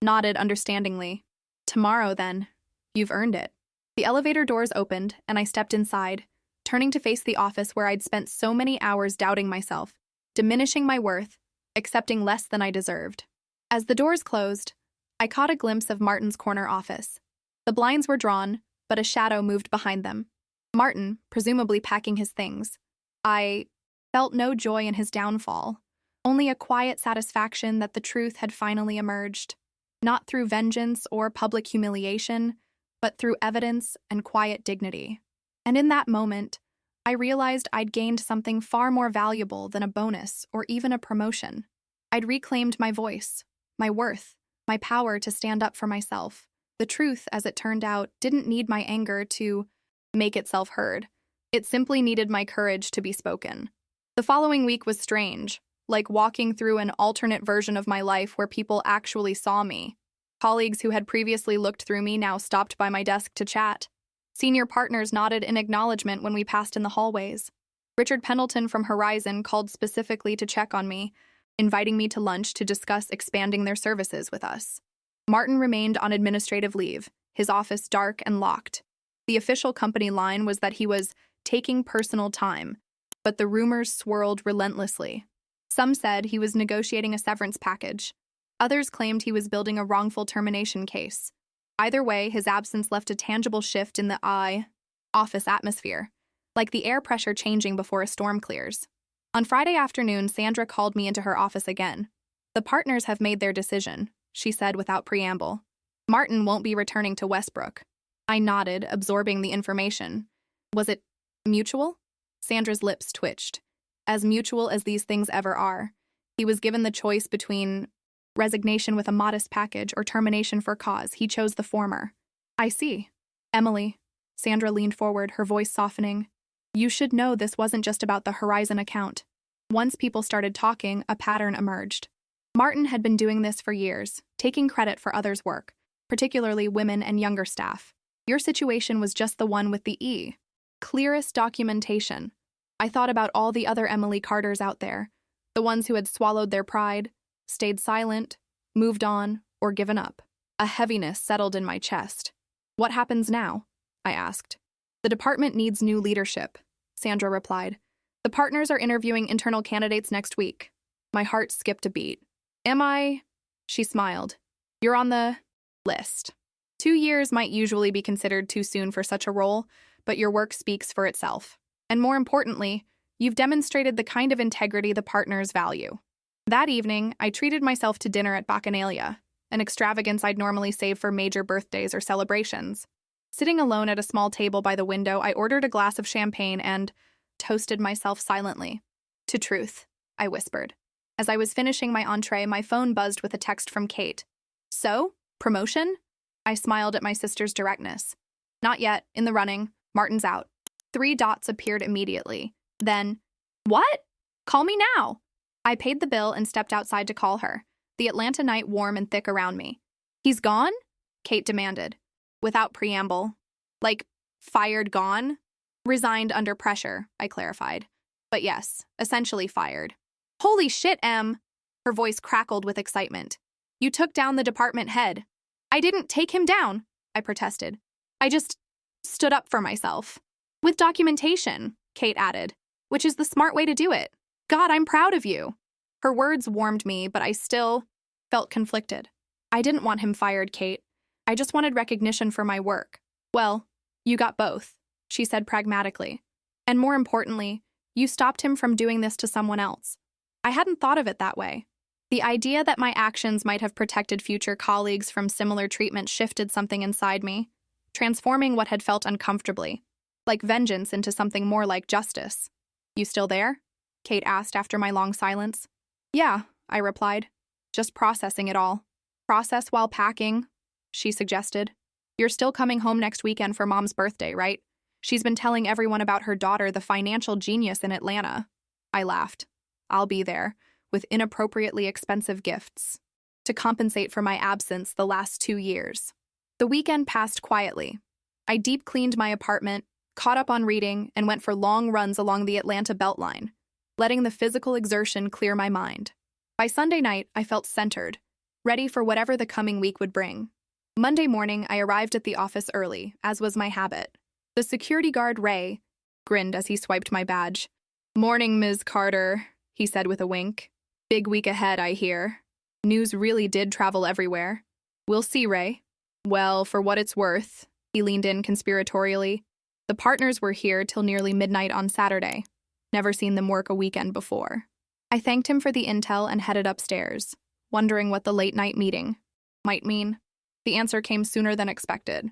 nodded understandingly. Tomorrow, then. You've earned it. The elevator doors opened, and I stepped inside, turning to face the office where I'd spent so many hours doubting myself, diminishing my worth, accepting less than I deserved. As the doors closed, I caught a glimpse of Martin's corner office. The blinds were drawn, but a shadow moved behind them. Martin, presumably packing his things. I felt no joy in his downfall, only a quiet satisfaction that the truth had finally emerged, not through vengeance or public humiliation, but through evidence and quiet dignity. And in that moment, I realized I'd gained something far more valuable than a bonus or even a promotion. I'd reclaimed my voice, my worth, my power to stand up for myself. The truth, as it turned out, didn't need my anger to make itself heard. It simply needed my courage to be spoken. The following week was strange, like walking through an alternate version of my life where people actually saw me. Colleagues who had previously looked through me now stopped by my desk to chat. Senior partners nodded in acknowledgement when we passed in the hallways. Richard Pendleton from Horizon called specifically to check on me, inviting me to lunch to discuss expanding their services with us. Martin remained on administrative leave, his office dark and locked. The official company line was that he was taking personal time, but the rumors swirled relentlessly. Some said he was negotiating a severance package. Others claimed he was building a wrongful termination case. Either way, his absence left a tangible shift in the office atmosphere, like the air pressure changing before a storm clears. On Friday afternoon, Sandra called me into her office again. The partners have made their decision, she said without preamble. Martin won't be returning to Westbrook. I nodded, absorbing the information. Was it mutual? Sandra's lips twitched. As mutual as these things ever are. He was given the choice between resignation with a modest package or termination for cause. He chose the former. I see. Emily. Sandra leaned forward, her voice softening. You should know this wasn't just about the Horizon account. Once people started talking, a pattern emerged. Martin had been doing this for years, taking credit for others' work, particularly women and younger staff. Your situation was just the one with the clearest documentation. I thought about all the other Emily Carters out there, the ones who had swallowed their pride, stayed silent, moved on, or given up. A heaviness settled in my chest. What happens now? I asked. The department needs new leadership, Sandra replied. The partners are interviewing internal candidates next week. My heart skipped a beat. Am I? She smiled. You're on the list. 2 years might usually be considered too soon for such a role, but your work speaks for itself. And more importantly, you've demonstrated the kind of integrity the partners value. That evening, I treated myself to dinner at Bacchanalia, an extravagance I'd normally save for major birthdays or celebrations. Sitting alone at a small table by the window, I ordered a glass of champagne and toasted myself silently. To truth, I whispered. As I was finishing my entree, my phone buzzed with a text from Kate. So? Promotion? I smiled at my sister's directness. Not yet. In the running. Martin's out. 3 dots appeared immediately. Then, what? Call me now. I paid the bill and stepped outside to call her, the Atlanta night warm and thick around me. He's gone? Kate demanded. Without preamble. Like, fired gone? Resigned under pressure, I clarified. But yes, essentially fired. Holy shit, Em! Her voice crackled with excitement. You took down the department head. I didn't take him down, I protested. I just stood up for myself. With documentation, Kate added, which is the smart way to do it. God, I'm proud of you. Her words warmed me, but I still felt conflicted. I didn't want him fired, Kate. I just wanted recognition for my work. Well, you got both, she said pragmatically. And more importantly, you stopped him from doing this to someone else. I hadn't thought of it that way. The idea that my actions might have protected future colleagues from similar treatment shifted something inside me, transforming what had felt uncomfortably, like vengeance, into something more like justice. You still there? Kate asked after my long silence. Yeah, I replied, just processing it all. Process while packing, she suggested. You're still coming home next weekend for Mom's birthday, right? She's been telling everyone about her daughter, the financial genius in Atlanta. I laughed. I'll be there, with inappropriately expensive gifts, to compensate for my absence the last 2 years. The weekend passed quietly. I deep cleaned my apartment, caught up on reading, and went for long runs along the Atlanta Beltline, letting the physical exertion clear my mind. By Sunday night, I felt centered, ready for whatever the coming week would bring. Monday morning, I arrived at the office early, as was my habit. The security guard, Ray, grinned as he swiped my badge. "Morning, Ms. Carter," he said with a wink. "Big week ahead, I hear. News really did travel everywhere." "We'll see, Ray." "Well, for what it's worth," he leaned in conspiratorially. "The partners were here till nearly midnight on Saturday. Never seen them work a weekend before." I thanked him for the intel and headed upstairs, wondering what the late-night meeting might mean. The answer came sooner than expected.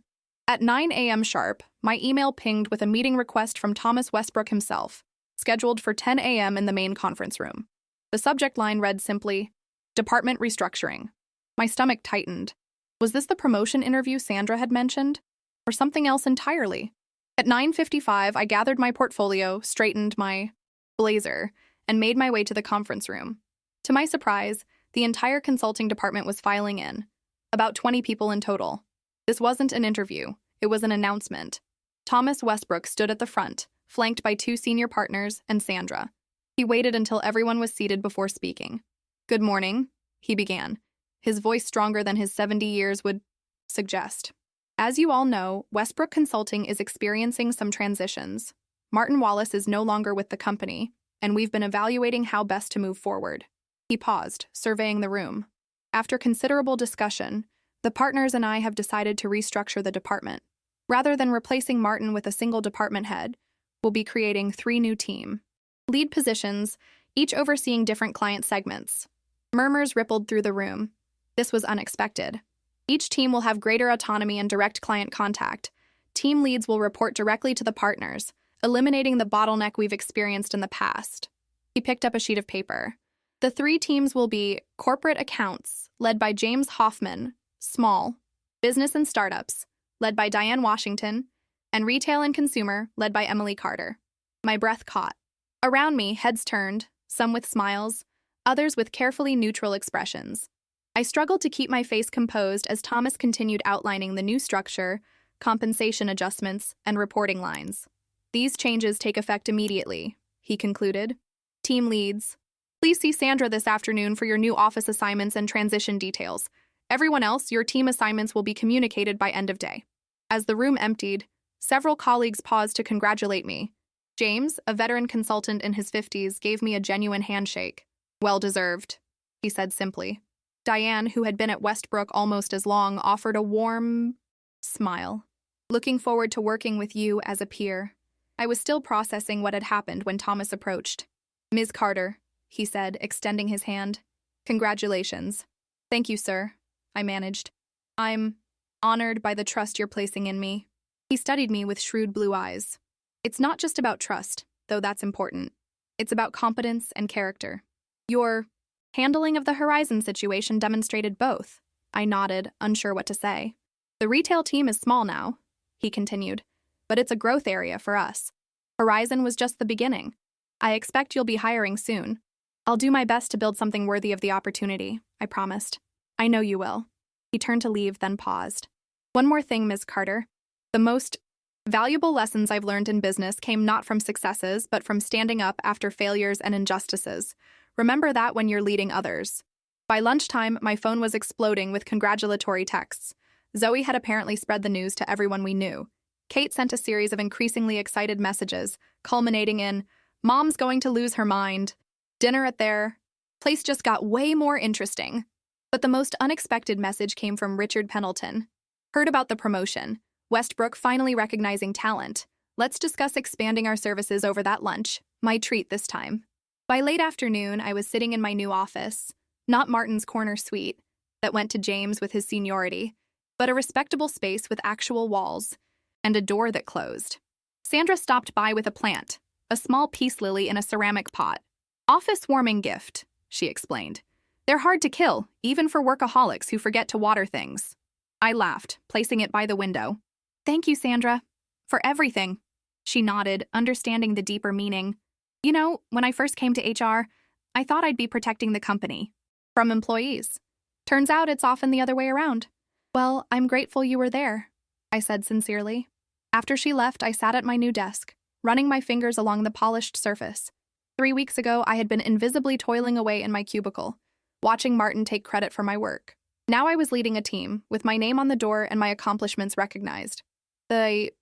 At 9 a.m. sharp, my email pinged with a meeting request from Thomas Westbrook himself, scheduled for 10 a.m. in the main conference room. The subject line read simply, "Department Restructuring." My stomach tightened. Was this the promotion interview Sandra had mentioned? Or something else entirely? At 9:55, I gathered my portfolio, straightened my blazer, and made my way to the conference room. To my surprise, the entire consulting department was filing in. About 20 people in total. This wasn't an interview, it was an announcement. Thomas Westbrook stood at the front, flanked by 2 senior partners and Sandra. He waited until everyone was seated before speaking. "Good morning," he began, his voice stronger than his 70 years would suggest. "As you all know, Westbrook Consulting is experiencing some transitions. Martin Wallace is no longer with the company, and we've been evaluating how best to move forward." He paused, surveying the room. "After considerable discussion, the partners and I have decided to restructure the department. Rather than replacing Martin with a single department head, we'll be creating 3 new team lead positions, each overseeing different client segments." Murmurs rippled through the room. This was unexpected. Each team will have greater autonomy and direct client contact. Team leads will report directly to the partners, eliminating the bottleneck we've experienced in the past. He picked up a sheet of paper. The 3 teams will be corporate accounts, led by James Hoffman, small, business and startups, led by Diane Washington, and retail and consumer, led by Emily Carter. My breath caught. Around me, heads turned, some with smiles, others with carefully neutral expressions. I struggled to keep my face composed as Thomas continued outlining the new structure, compensation adjustments, and reporting lines. "These changes take effect immediately," he concluded. "Team leads, please see Sandra this afternoon for your new office assignments and transition details. Everyone else, your team assignments will be communicated by end of day." As the room emptied, several colleagues paused to congratulate me. James, a veteran consultant in his 50s, gave me a genuine handshake. "Well deserved," he said simply. Diane, who had been at Westbrook almost as long, offered a warm smile. "Looking forward to working with you as a peer." I was still processing what had happened when Thomas approached. "Ms. Carter," he said, extending his hand. "Congratulations." "Thank you, sir," I managed. "I'm honored by the trust you're placing in me." He studied me with shrewd blue eyes. "It's not just about trust, though that's important. It's about competence and character. Your handling of the Horizon situation demonstrated both." I nodded, unsure what to say. "The retail team is small now," he continued, "but it's a growth area for us. Horizon was just the beginning. I expect you'll be hiring soon. I'll do my best to build something worthy of the opportunity," I promised. "I know you will." He turned to leave, then paused. "One more thing, Ms. Carter. The most valuable lessons I've learned in business came not from successes, but from standing up after failures and injustices. Remember that when you're leading others." By lunchtime, my phone was exploding with congratulatory texts. Zoe had apparently spread the news to everyone we knew. Kate sent a series of increasingly excited messages, culminating in, "Mom's going to lose her mind. Dinner at their place just got way more interesting." But the most unexpected message came from Richard Pendleton. "Heard about the promotion. Westbrook finally recognizing talent. Let's discuss expanding our services over that lunch. My treat this time." By late afternoon, I was sitting in my new office, not Martin's corner suite that went to James with his seniority, but a respectable space with actual walls and a door that closed. Sandra stopped by with a plant, a small peace lily in a ceramic pot. "Office warming gift," she explained. "They're hard to kill, even for workaholics who forget to water things." I laughed, placing it by the window. "Thank you, Sandra, for everything." She nodded, understanding the deeper meaning. "You know, when I first came to HR, I thought I'd be protecting the company from employees. Turns out it's often the other way around." "Well, I'm grateful you were there," I said sincerely. After she left, I sat at my new desk, running my fingers along the polished surface. 3 weeks ago, I had been invisibly toiling away in my cubicle, watching Martin take credit for my work. Now I was leading a team, with my name on the door and my accomplishments recognized. The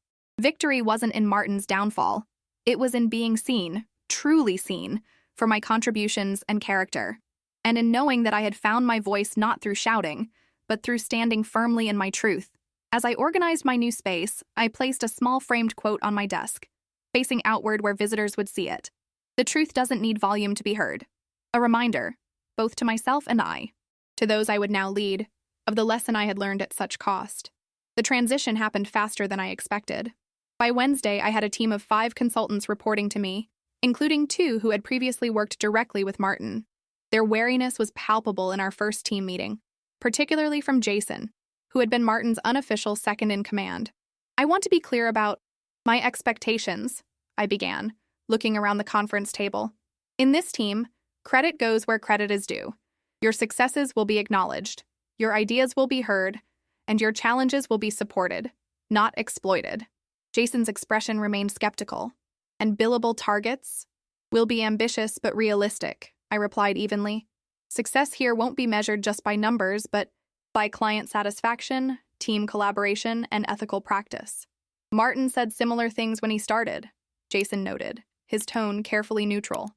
victory wasn't in Martin's downfall. It was in being seen, truly seen, for my contributions and character, and in knowing that I had found my voice not through shouting, but through standing firmly in my truth. As I organized my new space, I placed a small framed quote on my desk, facing outward where visitors would see it. The truth doesn't need volume to be heard. A reminder, both to myself and to those I would now lead, of the lesson I had learned at such cost. The transition happened faster than I expected. By Wednesday, I had a team of 5 consultants reporting to me, including 2 who had previously worked directly with Martin. Their wariness was palpable in our first team meeting, particularly from Jason, who had been Martin's unofficial second-in-command. I want to be clear about my expectations, I began, looking around the conference table. In this team, credit goes where credit is due. Your successes will be acknowledged, your ideas will be heard, and your challenges will be supported, not exploited. Jason's expression remained skeptical. And billable targets? Will be ambitious but realistic, I replied evenly. Success here won't be measured just by numbers, but by client satisfaction, team collaboration, and ethical practice. Martin said similar things when he started, Jason noted, his tone carefully neutral.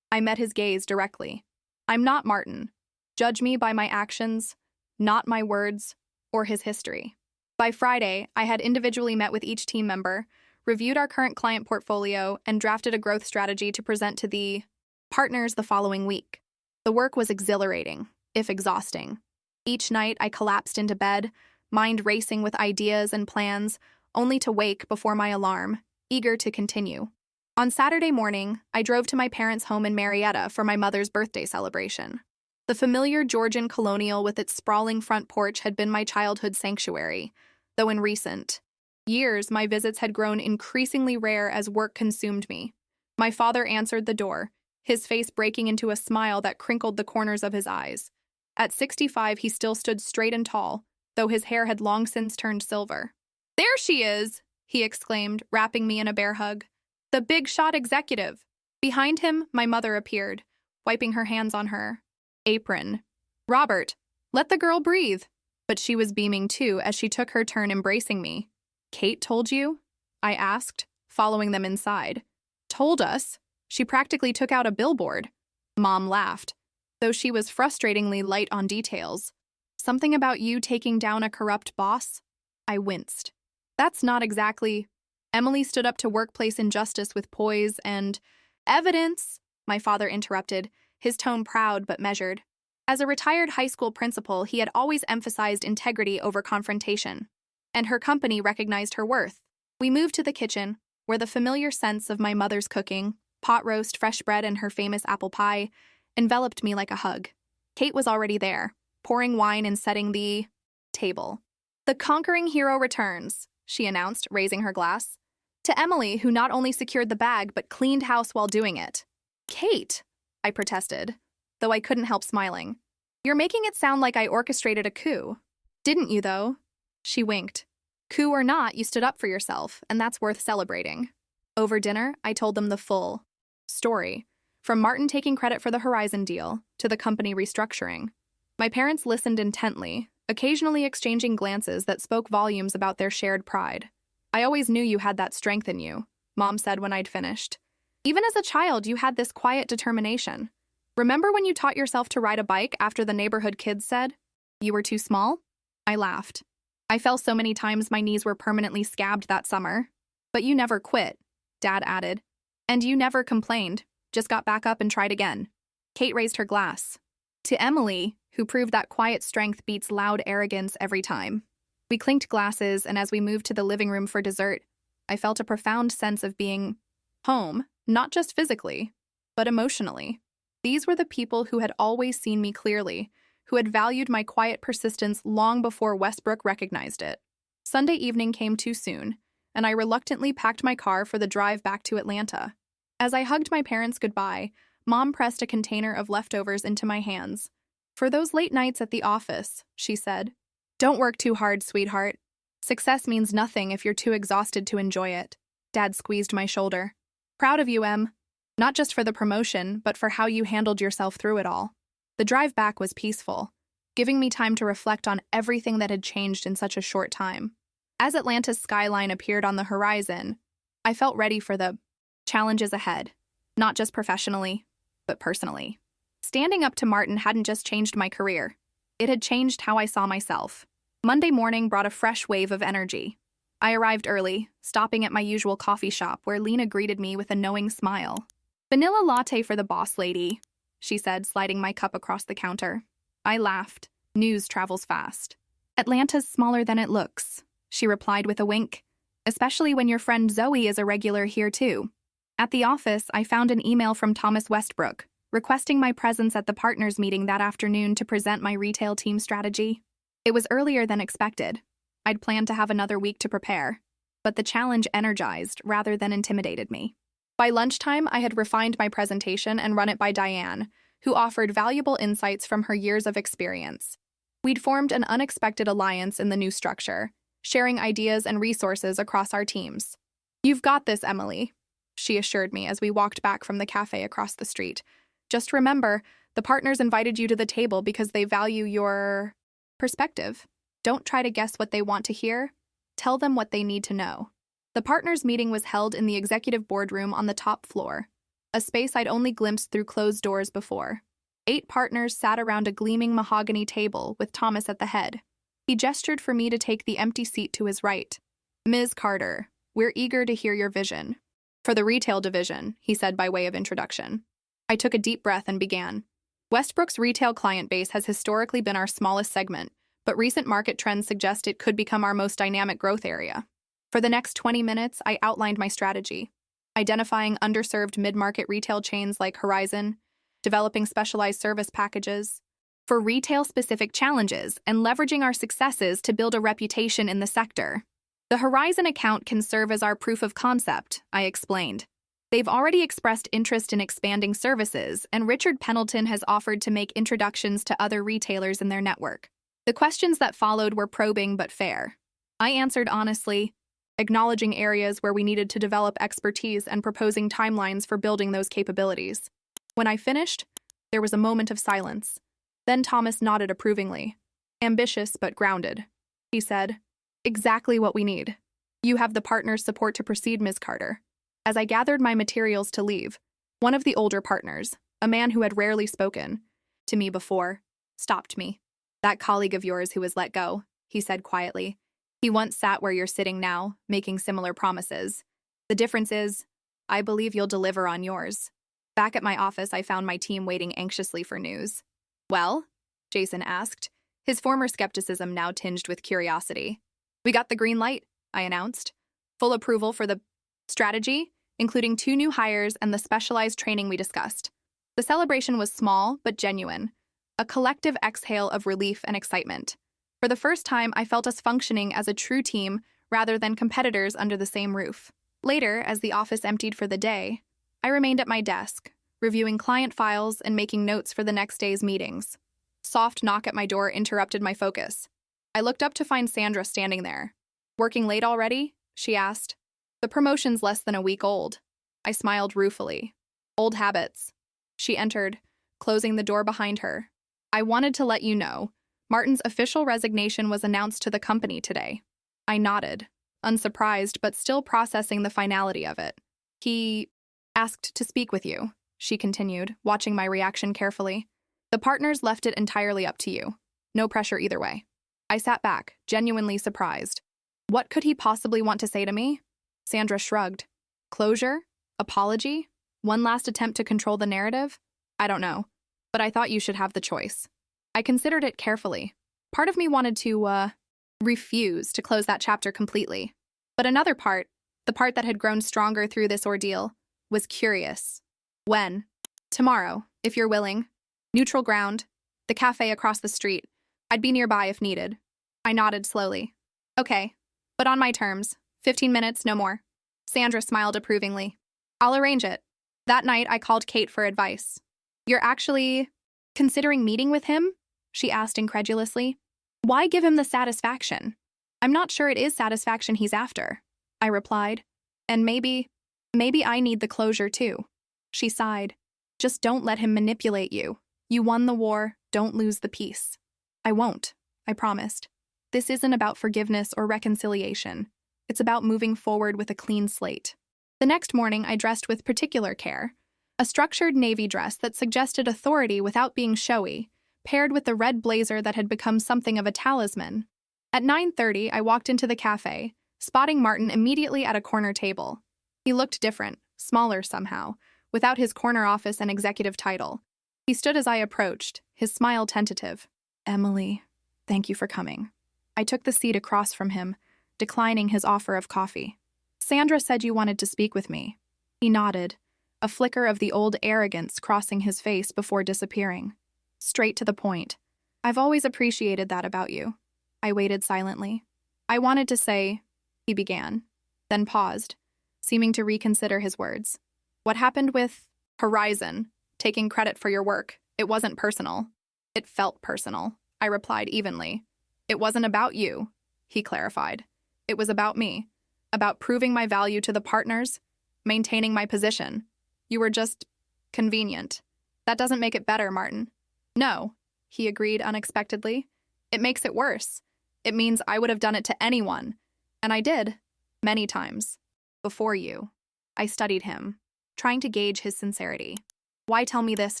I met his gaze directly. I'm not Martin. Judge me by my actions, not my words or his history. By Friday, I had individually met with each team member, reviewed our current client portfolio, and drafted a growth strategy to present to the partners the following week. The work was exhilarating, if exhausting. Each night, I collapsed into bed, mind racing with ideas and plans, only to wake before my alarm, eager to continue. On Saturday morning, I drove to my parents' home in Marietta for my mother's birthday celebration. The familiar Georgian colonial with its sprawling front porch had been my childhood sanctuary, though in recent years my visits had grown increasingly rare as work consumed me. My father answered the door, his face breaking into a smile that crinkled the corners of his eyes. At 65, he still stood straight and tall, though his hair had long since turned silver. "There she is!" he exclaimed, wrapping me in a bear hug. "The big-shot executive." Behind him, my mother appeared, wiping her hands on her apron. "Robert, let the girl breathe." But she was beaming too as she took her turn embracing me. "Kate told you?" I asked, following them inside. "Told us? She practically took out a billboard." Mom laughed, though she was frustratingly light on details. "Something about you taking down a corrupt boss?" I winced. "That's not exactly—" Emily stood up to workplace injustice with poise and evidence, my father interrupted, his tone proud but measured. As a retired high school principal, he had always emphasized integrity over confrontation, and her company recognized her worth. We moved to the kitchen, where the familiar scents of my mother's cooking, pot roast, fresh bread, and her famous apple pie enveloped me like a hug. Kate was already there, pouring wine and setting the table. "The conquering hero returns," she announced, raising her glass. To Emily, who not only secured the bag but cleaned house while doing it. "Kate," I protested, though I couldn't help smiling. "You're making it sound like I orchestrated a coup." "Didn't you, though?" She winked. "Coup or not, you stood up for yourself, and that's worth celebrating." Over dinner, I told them the full story, from Martin taking credit for the Horizon deal to the company restructuring. My parents listened intently, occasionally exchanging glances that spoke volumes about their shared pride. "I always knew you had that strength in you," Mom said when I'd finished. "Even as a child, you had this quiet determination. Remember when you taught yourself to ride a bike after the neighborhood kids said you were too small?" I laughed. "I fell so many times my knees were permanently scabbed that summer." "But you never quit," Dad added. "And you never complained, just got back up and tried again." Kate raised her glass. To Emily, who proved that quiet strength beats loud arrogance every time. We clinked glasses, and as we moved to the living room for dessert, I felt a profound sense of being home, not just physically, but emotionally. These were the people who had always seen me clearly, who had valued my quiet persistence long before Westbrook recognized it. Sunday evening came too soon, and I reluctantly packed my car for the drive back to Atlanta. As I hugged my parents goodbye, Mom pressed a container of leftovers into my hands. "For those late nights at the office," she said. "Don't work too hard, sweetheart. Success means nothing if you're too exhausted to enjoy it. Dad squeezed my shoulder. Proud of you, Em. Not just for the promotion, but for how you handled yourself through it all. The drive back was peaceful, giving me time to reflect on everything that had changed in such a short time. As Atlanta's skyline appeared on the horizon, I felt ready for the challenges ahead, not just professionally, but personally. Standing up to Martin hadn't just changed my career. It had changed how I saw myself. Monday morning brought a fresh wave of energy. I arrived early, stopping at my usual coffee shop where Lena greeted me with a knowing smile. "Vanilla latte for the boss lady," she said, sliding my cup across the counter. I laughed. News travels fast. "Atlanta's smaller than it looks," she replied with a wink, "especially when your friend Zoe is a regular here too." At the office, I found an email from Thomas Westbrook, requesting my presence at the partners meeting that afternoon to present my retail team strategy. It was earlier than expected. I'd planned to have another week to prepare, but the challenge energized rather than intimidated me. By lunchtime, I had refined my presentation and run it by Diane, who offered valuable insights from her years of experience. We'd formed an unexpected alliance in the new structure, sharing ideas and resources across our teams. "You've got this, Emily," she assured me as we walked back from the cafe across the street. "Just remember, the partners invited you to the table because they value your perspective. Don't try to guess what they want to hear. Tell them what they need to know." The partners' meeting was held in the executive boardroom on the top floor, a space I'd only glimpsed through closed doors before. 8 partners sat around a gleaming mahogany table with Thomas at the head. He gestured for me to take the empty seat to his right. "Ms. Carter, we're eager to hear your vision for the retail division," he said by way of introduction. I took a deep breath and began. "Westbrook's retail client base has historically been our smallest segment, but recent market trends suggest it could become our most dynamic growth area." For the next 20 minutes, I outlined my strategy, identifying underserved mid-market retail chains like Horizon, developing specialized service packages for retail-specific challenges, and leveraging our successes to build a reputation in the sector. "The Horizon account can serve as our proof of concept," I explained. "They've already expressed interest in expanding services, and Richard Pendleton has offered to make introductions to other retailers in their network." The questions that followed were probing but fair. I answered honestly, acknowledging areas where we needed to develop expertise and proposing timelines for building those capabilities. When I finished, there was a moment of silence. Then Thomas nodded approvingly. "Ambitious but grounded," he said. "Exactly what we need. You have the partner's support to proceed, Ms. Carter." As I gathered my materials to leave, one of the older partners, a man who had rarely spoken to me before, stopped me. "That colleague of yours who was let go," he said quietly. "He once sat where you're sitting now, making similar promises. The difference is, I believe you'll deliver on yours." Back at my office, I found my team waiting anxiously for news. "Well?" Jason asked, his former skepticism now tinged with curiosity. "We got the green light," I announced. "Full approval for the strategy, including 2 new hires and the specialized training we discussed." The celebration was small but genuine, a collective exhale of relief and excitement. For the first time, I felt us functioning as a true team rather than competitors under the same roof. Later, as the office emptied for the day, I remained at my desk, reviewing client files and making notes for the next day's meetings. Soft knock at my door interrupted my focus. I looked up to find Sandra standing there. "Working late already?" she asked. "The promotion's less than a week old." I smiled ruefully. "Old habits." She entered, closing the door behind her. "I wanted to let you know, Martin's official resignation was announced to the company today." I nodded, unsurprised but still processing the finality of it. "He asked to speak with you," she continued, watching my reaction carefully. "The partners left it entirely up to you. No pressure either way." I sat back, genuinely surprised. What could he possibly want to say to me? Sandra shrugged. Closure? Apology? One last attempt to control the narrative? I don't know, but I thought you should have the choice. I considered it carefully. Part of me wanted to, refuse to close that chapter completely. But another part, the part that had grown stronger through this ordeal, was curious. "When?" "Tomorrow, if you're willing. Neutral ground. The cafe across the street. I'd be nearby if needed." I nodded slowly. "Okay, but on my terms. 15 minutes, no more." Sandra smiled approvingly. "I'll arrange it." That night, I called Kate for advice. "You're actually considering meeting with him?" she asked incredulously. "Why give him the satisfaction?" I'm not sure it is satisfaction he's after, I replied. And maybe I need the closure too. She sighed. Just don't let him manipulate you. You won the war, don't lose the peace. I won't, I promised. This isn't about forgiveness or reconciliation. It's about moving forward with a clean slate. The next morning, I dressed with particular care. A structured navy dress that suggested authority without being showy, paired with the red blazer that had become something of a talisman. At 9:30, I walked into the cafe, spotting Martin immediately at a corner table. He looked different, smaller somehow, without his corner office and executive title. He stood as I approached, his smile tentative. Emily, thank you for coming. I took the seat across from him, declining his offer of coffee. Sandra said you wanted to speak with me. He nodded, a flicker of the old arrogance crossing his face before disappearing. Straight to the point. I've always appreciated that about you. I waited silently. I wanted to say, he began, then paused, seeming to reconsider his words. What happened with Horizon, taking credit for your work? It wasn't personal. It felt personal, I replied evenly. It wasn't about you, he clarified. It was about me, about proving my value to the partners, maintaining my position. You were just convenient. That doesn't make it better, Martin. No, he agreed unexpectedly. It makes it worse. It means I would have done it to anyone. And I did, many times. Before you. I studied him, trying to gauge his sincerity. Why tell me this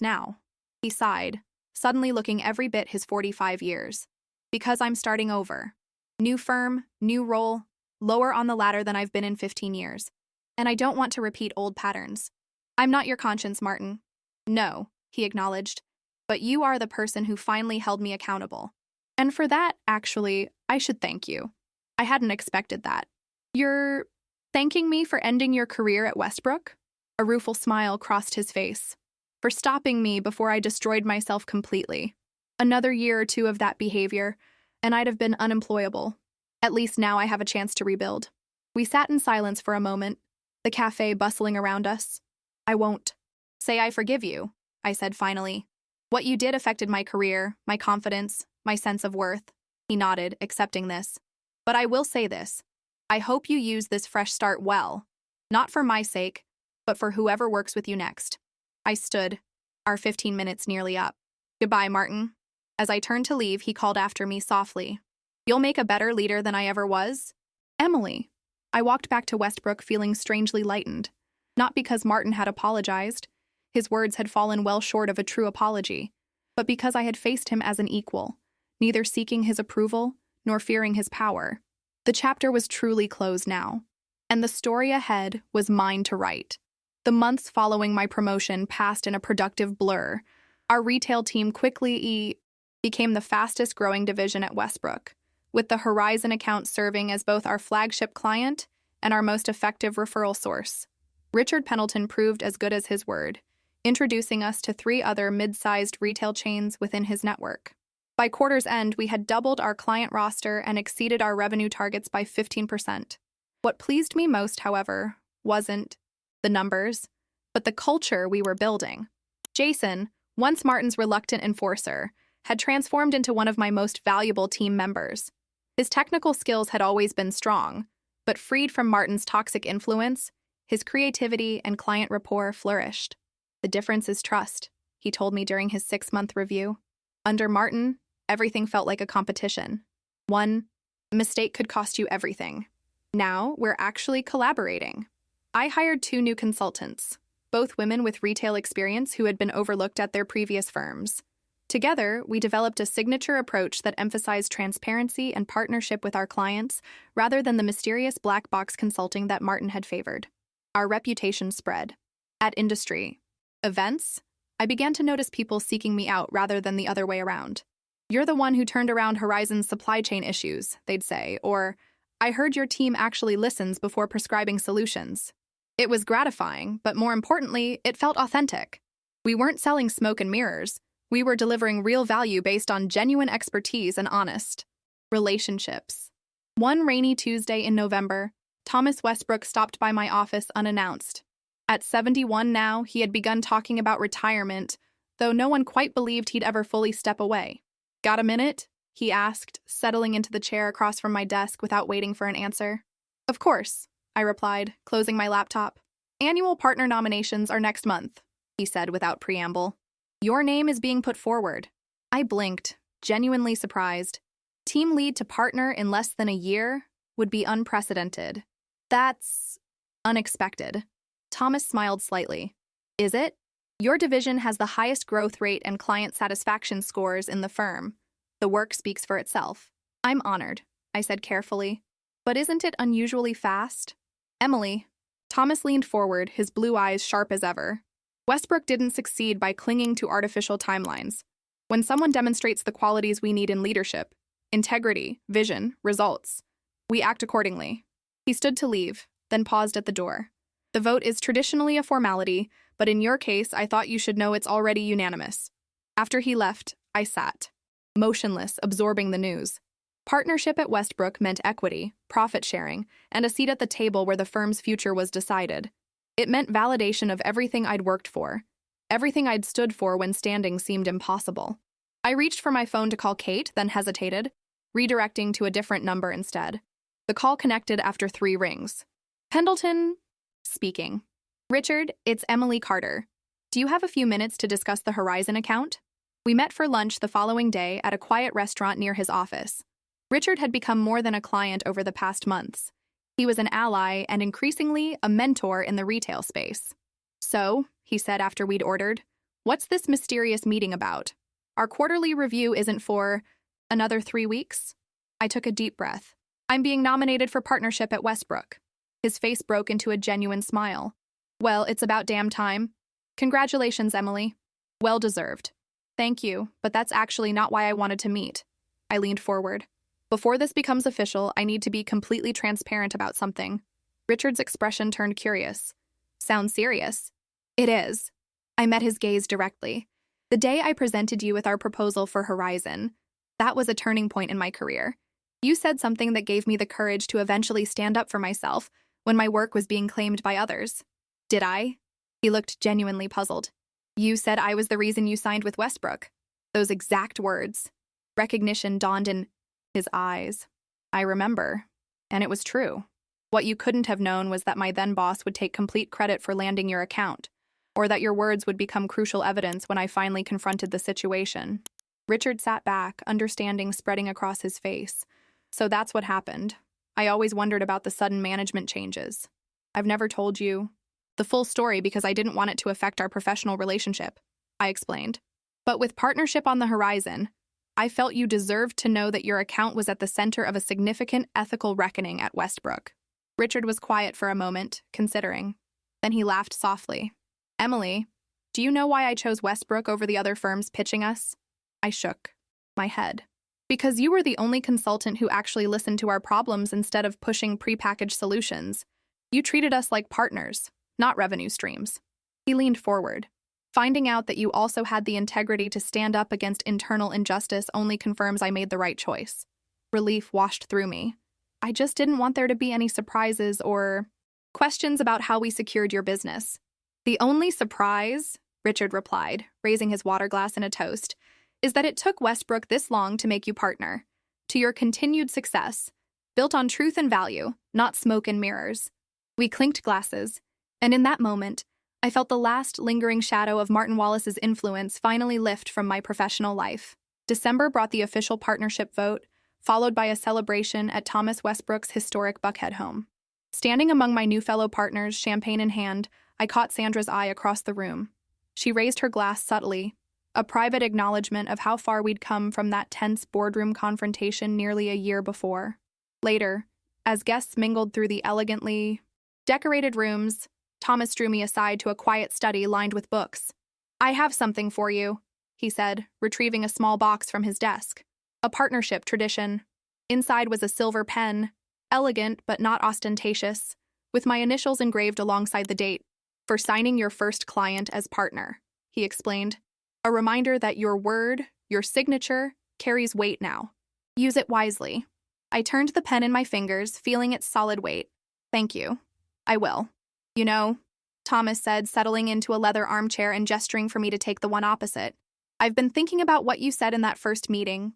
now? He sighed, suddenly looking every bit his 45 years. Because I'm starting over. New firm, new role, lower on the ladder than I've been in 15 years. And I don't want to repeat old patterns. I'm not your conscience, Martin. No, he acknowledged. But you are the person who finally held me accountable. And for that, actually, I should thank you. I hadn't expected that. You're thanking me for ending your career at Westbrook? A rueful smile crossed his face. For stopping me before I destroyed myself completely. Another year or two of that behavior, and I'd have been unemployable. At least now I have a chance to rebuild. We sat in silence for a moment, the cafe bustling around us. I won't say I forgive you, I said finally. What you did affected my career, my confidence, my sense of worth. He nodded, accepting this. But I will say this. I hope you use this fresh start well. Not for my sake, but for whoever works with you next. I stood, our 15 minutes nearly up. Goodbye, Martin. As I turned to leave, he called after me softly. You'll make a better leader than I ever was? Emily. I walked back to Westbrook feeling strangely lightened. Not because Martin had apologized. His words had fallen well short of a true apology. But because I had faced him as an equal, neither seeking his approval nor fearing his power. The chapter was truly closed now, and the story ahead was mine to write. The months following my promotion passed in a productive blur. Our retail team quickly became the fastest-growing division at Westbrook, with the Horizon account serving as both our flagship client and our most effective referral source. Richard Pendleton proved as good as his word, introducing us to 3 other mid-sized retail chains within his network. By quarter's end, we had doubled our client roster and exceeded our revenue targets by 15%. What pleased me most, however, wasn't the numbers, but the culture we were building. Jason, once Martin's reluctant enforcer, had transformed into one of my most valuable team members. His technical skills had always been strong, but freed from Martin's toxic influence, his creativity and client rapport flourished. The difference is trust, he told me during his 6-month review. Under Martin, everything felt like a competition. One mistake could cost you everything. Now, we're actually collaborating. I hired 2 new consultants, both women with retail experience who had been overlooked at their previous firms. Together, we developed a signature approach that emphasized transparency and partnership with our clients rather than the mysterious black box consulting that Martin had favored. Our reputation spread. At industry events, I began to notice people seeking me out rather than the other way around. You're the one who turned around Horizon's supply chain issues, they'd say, or I heard your team actually listens before prescribing solutions. It was gratifying, but more importantly, it felt authentic. We weren't selling smoke and mirrors. We were delivering real value based on genuine expertise and honest relationships. One rainy Tuesday in November, Thomas Westbrook stopped by my office unannounced. At 71 now, he had begun talking about retirement, though no one quite believed he'd ever fully step away. Got a minute? he asked, settling into the chair across from my desk without waiting for an answer. Of course, I replied, closing my laptop. Annual partner nominations are next month, he said without preamble. Your name is being put forward. I blinked, genuinely surprised. Team lead to partner in less than a year would be unprecedented. That's unexpected. Thomas smiled slightly. Is it? Your division has the highest growth rate and client satisfaction scores in the firm. The work speaks for itself. I'm honored, I said carefully. But isn't it unusually fast? Emily. Thomas leaned forward, his blue eyes sharp as ever. Westbrook didn't succeed by clinging to artificial timelines. When someone demonstrates the qualities we need in leadership, integrity, vision, results, we act accordingly. He stood to leave, then paused at the door. The vote is traditionally a formality, but in your case, I thought you should know it's already unanimous. After he left, I sat, motionless, absorbing the news. Partnership at Westbrook meant equity, profit sharing, and a seat at the table where the firm's future was decided. It meant validation of everything I'd worked for, everything I'd stood for when standing seemed impossible. I reached for my phone to call Kate, then hesitated, redirecting to a different number instead. The call connected after 3 rings. Pendleton, speaking. Richard, it's Emily Carter. Do you have a few minutes to discuss the Horizon account? We met for lunch the following day at a quiet restaurant near his office. Richard had become more than a client over the past months. He was an ally and increasingly a mentor in the retail space. So, he said after we'd ordered, what's this mysterious meeting about? Our quarterly review isn't for another 3 weeks? I took a deep breath. I'm being nominated for partnership at Westbrook. His face broke into a genuine smile. Well, it's about damn time. Congratulations, Emily. Well deserved. Thank you, but that's actually not why I wanted to meet. I leaned forward. Before this becomes official, I need to be completely transparent about something. Richard's expression turned curious. Sounds serious. It is. I met his gaze directly. The day I presented you with our proposal for Horizon, that was a turning point in my career. You said something that gave me the courage to eventually stand up for myself when my work was being claimed by others. Did I? He looked genuinely puzzled. You said I was the reason you signed with Westbrook. Those exact words. Recognition dawned in his eyes. I remember. And it was true. What you couldn't have known was that my then-boss would take complete credit for landing your account, or that your words would become crucial evidence when I finally confronted the situation. Richard sat back, understanding spreading across his face. So that's what happened. I always wondered about the sudden management changes. I've never told you the full story because I didn't want it to affect our professional relationship, I explained. But with partnership on the horizon, I felt you deserved to know that your account was at the center of a significant ethical reckoning at Westbrook. Richard was quiet for a moment, considering. Then he laughed softly. Emily, do you know why I chose Westbrook over the other firms pitching us? I shook my head. Because you were the only consultant who actually listened to our problems instead of pushing prepackaged solutions. You treated us like partners, not revenue streams. He leaned forward. Finding out that you also had the integrity to stand up against internal injustice only confirms I made the right choice. Relief washed through me. I just didn't want there to be any surprises or questions about how we secured your business. The only surprise, Richard replied, raising his water glass in a toast, is that it took Westbrook this long to make you partner. To your continued success, built on truth and value, not smoke and mirrors. We clinked glasses, and in that moment, I felt the last lingering shadow of Martin Wallace's influence finally lift from my professional life. December brought the official partnership vote, followed by a celebration at Thomas Westbrook's historic Buckhead home. Standing among my new fellow partners, champagne in hand, I caught Sandra's eye across the room. She raised her glass subtly, a private acknowledgement of how far we'd come from that tense boardroom confrontation nearly a year before. Later, as guests mingled through the elegantly decorated rooms, Thomas drew me aside to a quiet study lined with books. I have something for you, he said, retrieving a small box from his desk. A partnership tradition. Inside was a silver pen, elegant but not ostentatious, with my initials engraved alongside the date. For signing your first client as partner, he explained. A reminder that your word, your signature, carries weight now. Use it wisely. I turned the pen in my fingers, feeling its solid weight. Thank you. I will. You know, Thomas said, settling into a leather armchair and gesturing for me to take the one opposite. I've been thinking about what you said in that first meeting,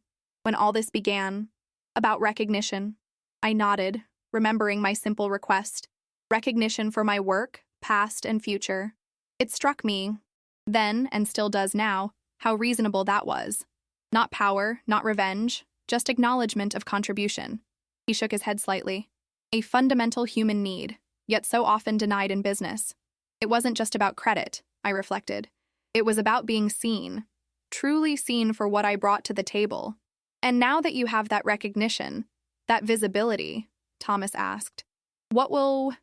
when all this began. About recognition. I nodded, remembering my simple request. Recognition for my work, past and future. It struck me, then, and still does now, how reasonable that was. Not power, not revenge, just acknowledgement of contribution. He shook his head slightly. A fundamental human need, yet so often denied in business. It wasn't just about credit, I reflected. It was about being seen, truly seen for what I brought to the table. And now that you have that recognition, that visibility, Thomas asked, what will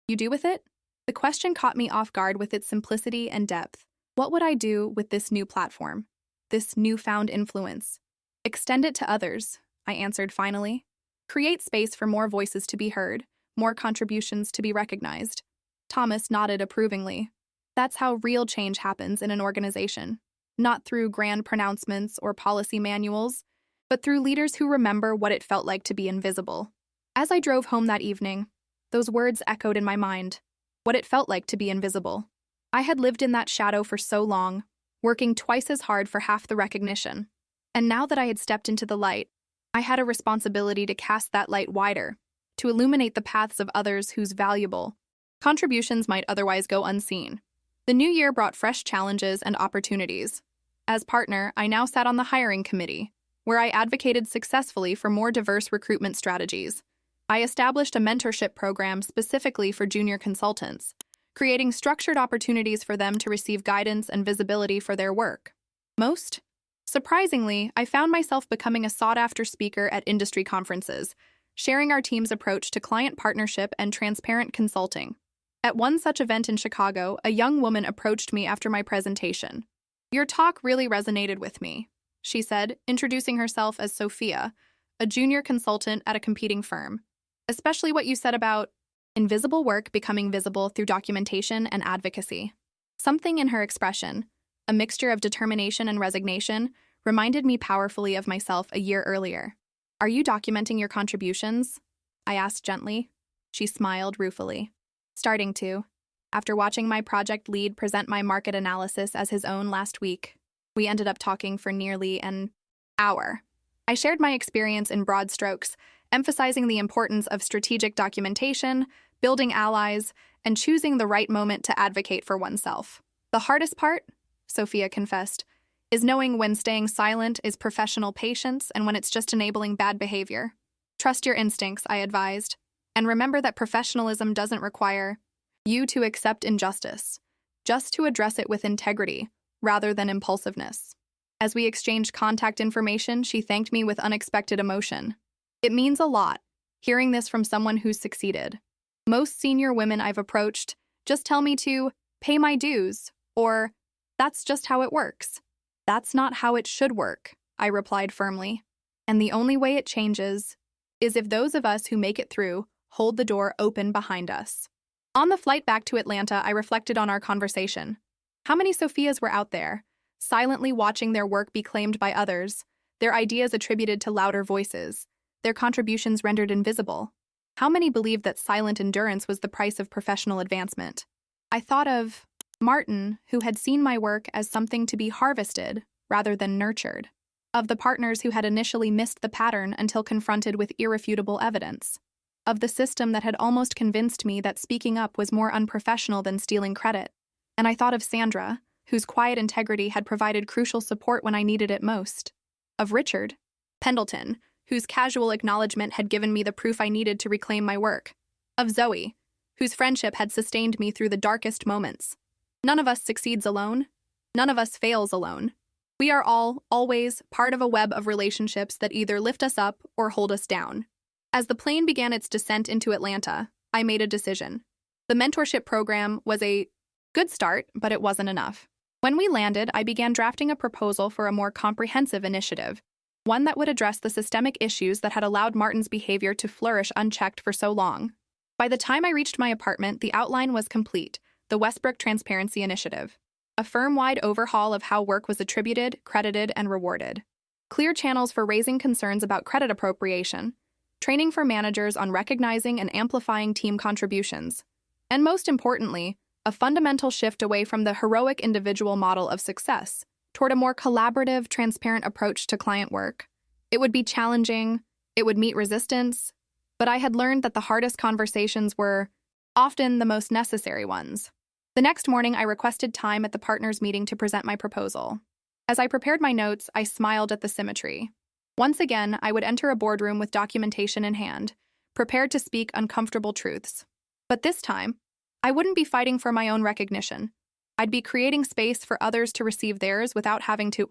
you do with it? The question caught me off guard with its simplicity and depth. What would I do with this new platform, this newfound influence? Extend it to others, I answered finally. Create space for more voices to be heard, more contributions to be recognized. Thomas nodded approvingly. That's how real change happens in an organization, not through grand pronouncements or policy manuals, but through leaders who remember what it felt like to be invisible. As I drove home that evening, those words echoed in my mind. What it felt like to be invisible. I had lived in that shadow for so long, working twice as hard for half the recognition. And now that I had stepped into the light, I had a responsibility to cast that light wider, to illuminate the paths of others whose valuable contributions might otherwise go unseen. The new year brought fresh challenges and opportunities. As partner, I now sat on the hiring committee, where I advocated successfully for more diverse recruitment strategies. I established a mentorship program specifically for junior consultants, creating structured opportunities for them to receive guidance and visibility for their work. Most surprisingly, I found myself becoming a sought-after speaker at industry conferences, sharing our team's approach to client partnership and transparent consulting. At one such event in Chicago, a young woman approached me after my presentation. "Your talk really resonated with me," she said, introducing herself as Sophia, a junior consultant at a competing firm. "Especially what you said about invisible work becoming visible through documentation and advocacy." Something in her expression, a mixture of determination and resignation, reminded me powerfully of myself a year earlier. "Are you documenting your contributions?" I asked gently. She smiled ruefully. "Starting to. After watching my project lead present my market analysis as his own last week, we ended up talking for nearly an hour. I shared my experience in broad strokes, emphasizing the importance of strategic documentation, building allies, and choosing the right moment to advocate for oneself. The hardest part, Sophia confessed, is knowing when staying silent is professional patience and when it's just enabling bad behavior. Trust your instincts, I advised, and remember that professionalism doesn't require you to accept injustice, just to address it with integrity, rather than impulsiveness. As we exchanged contact information, she thanked me with unexpected emotion. It means a lot, hearing this from someone who's succeeded. Most senior women I've approached just tell me to pay my dues, or that's just how it works. That's not how it should work, I replied firmly. And the only way it changes is if those of us who make it through hold the door open behind us. On the flight back to Atlanta, I reflected on our conversation. How many Sophias were out there, silently watching their work be claimed by others, their ideas attributed to louder voices, their contributions rendered invisible? How many believed that silent endurance was the price of professional advancement? I thought of Martin, who had seen my work as something to be harvested rather than nurtured. Of the partners who had initially missed the pattern until confronted with irrefutable evidence. Of the system that had almost convinced me that speaking up was more unprofessional than stealing credit. And I thought of Sandra, whose quiet integrity had provided crucial support when I needed it most. Of Richard Pendleton, whose casual acknowledgement had given me the proof I needed to reclaim my work. Of Zoe, whose friendship had sustained me through the darkest moments. None of us succeeds alone. None of us fails alone. We are all, always, part of a web of relationships that either lift us up or hold us down. As the plane began its descent into Atlanta, I made a decision. The mentorship program was a good start, but it wasn't enough. When we landed, I began drafting a proposal for a more comprehensive initiative, one that would address the systemic issues that had allowed Martin's behavior to flourish unchecked for so long. By the time I reached my apartment, the outline was complete, the Westbrook Transparency Initiative. A firm-wide overhaul of how work was attributed, credited, and rewarded. Clear channels for raising concerns about credit appropriation. Training for managers on recognizing and amplifying team contributions. And most importantly, a fundamental shift away from the heroic individual model of success toward a more collaborative, transparent approach to client work. It would be challenging, it would meet resistance, but I had learned that the hardest conversations were often the most necessary ones. The next morning, I requested time at the partners' meeting to present my proposal. As I prepared my notes, I smiled at the symmetry. Once again, I would enter a boardroom with documentation in hand, prepared to speak uncomfortable truths. But this time, I wouldn't be fighting for my own recognition. I'd be creating space for others to receive theirs without having to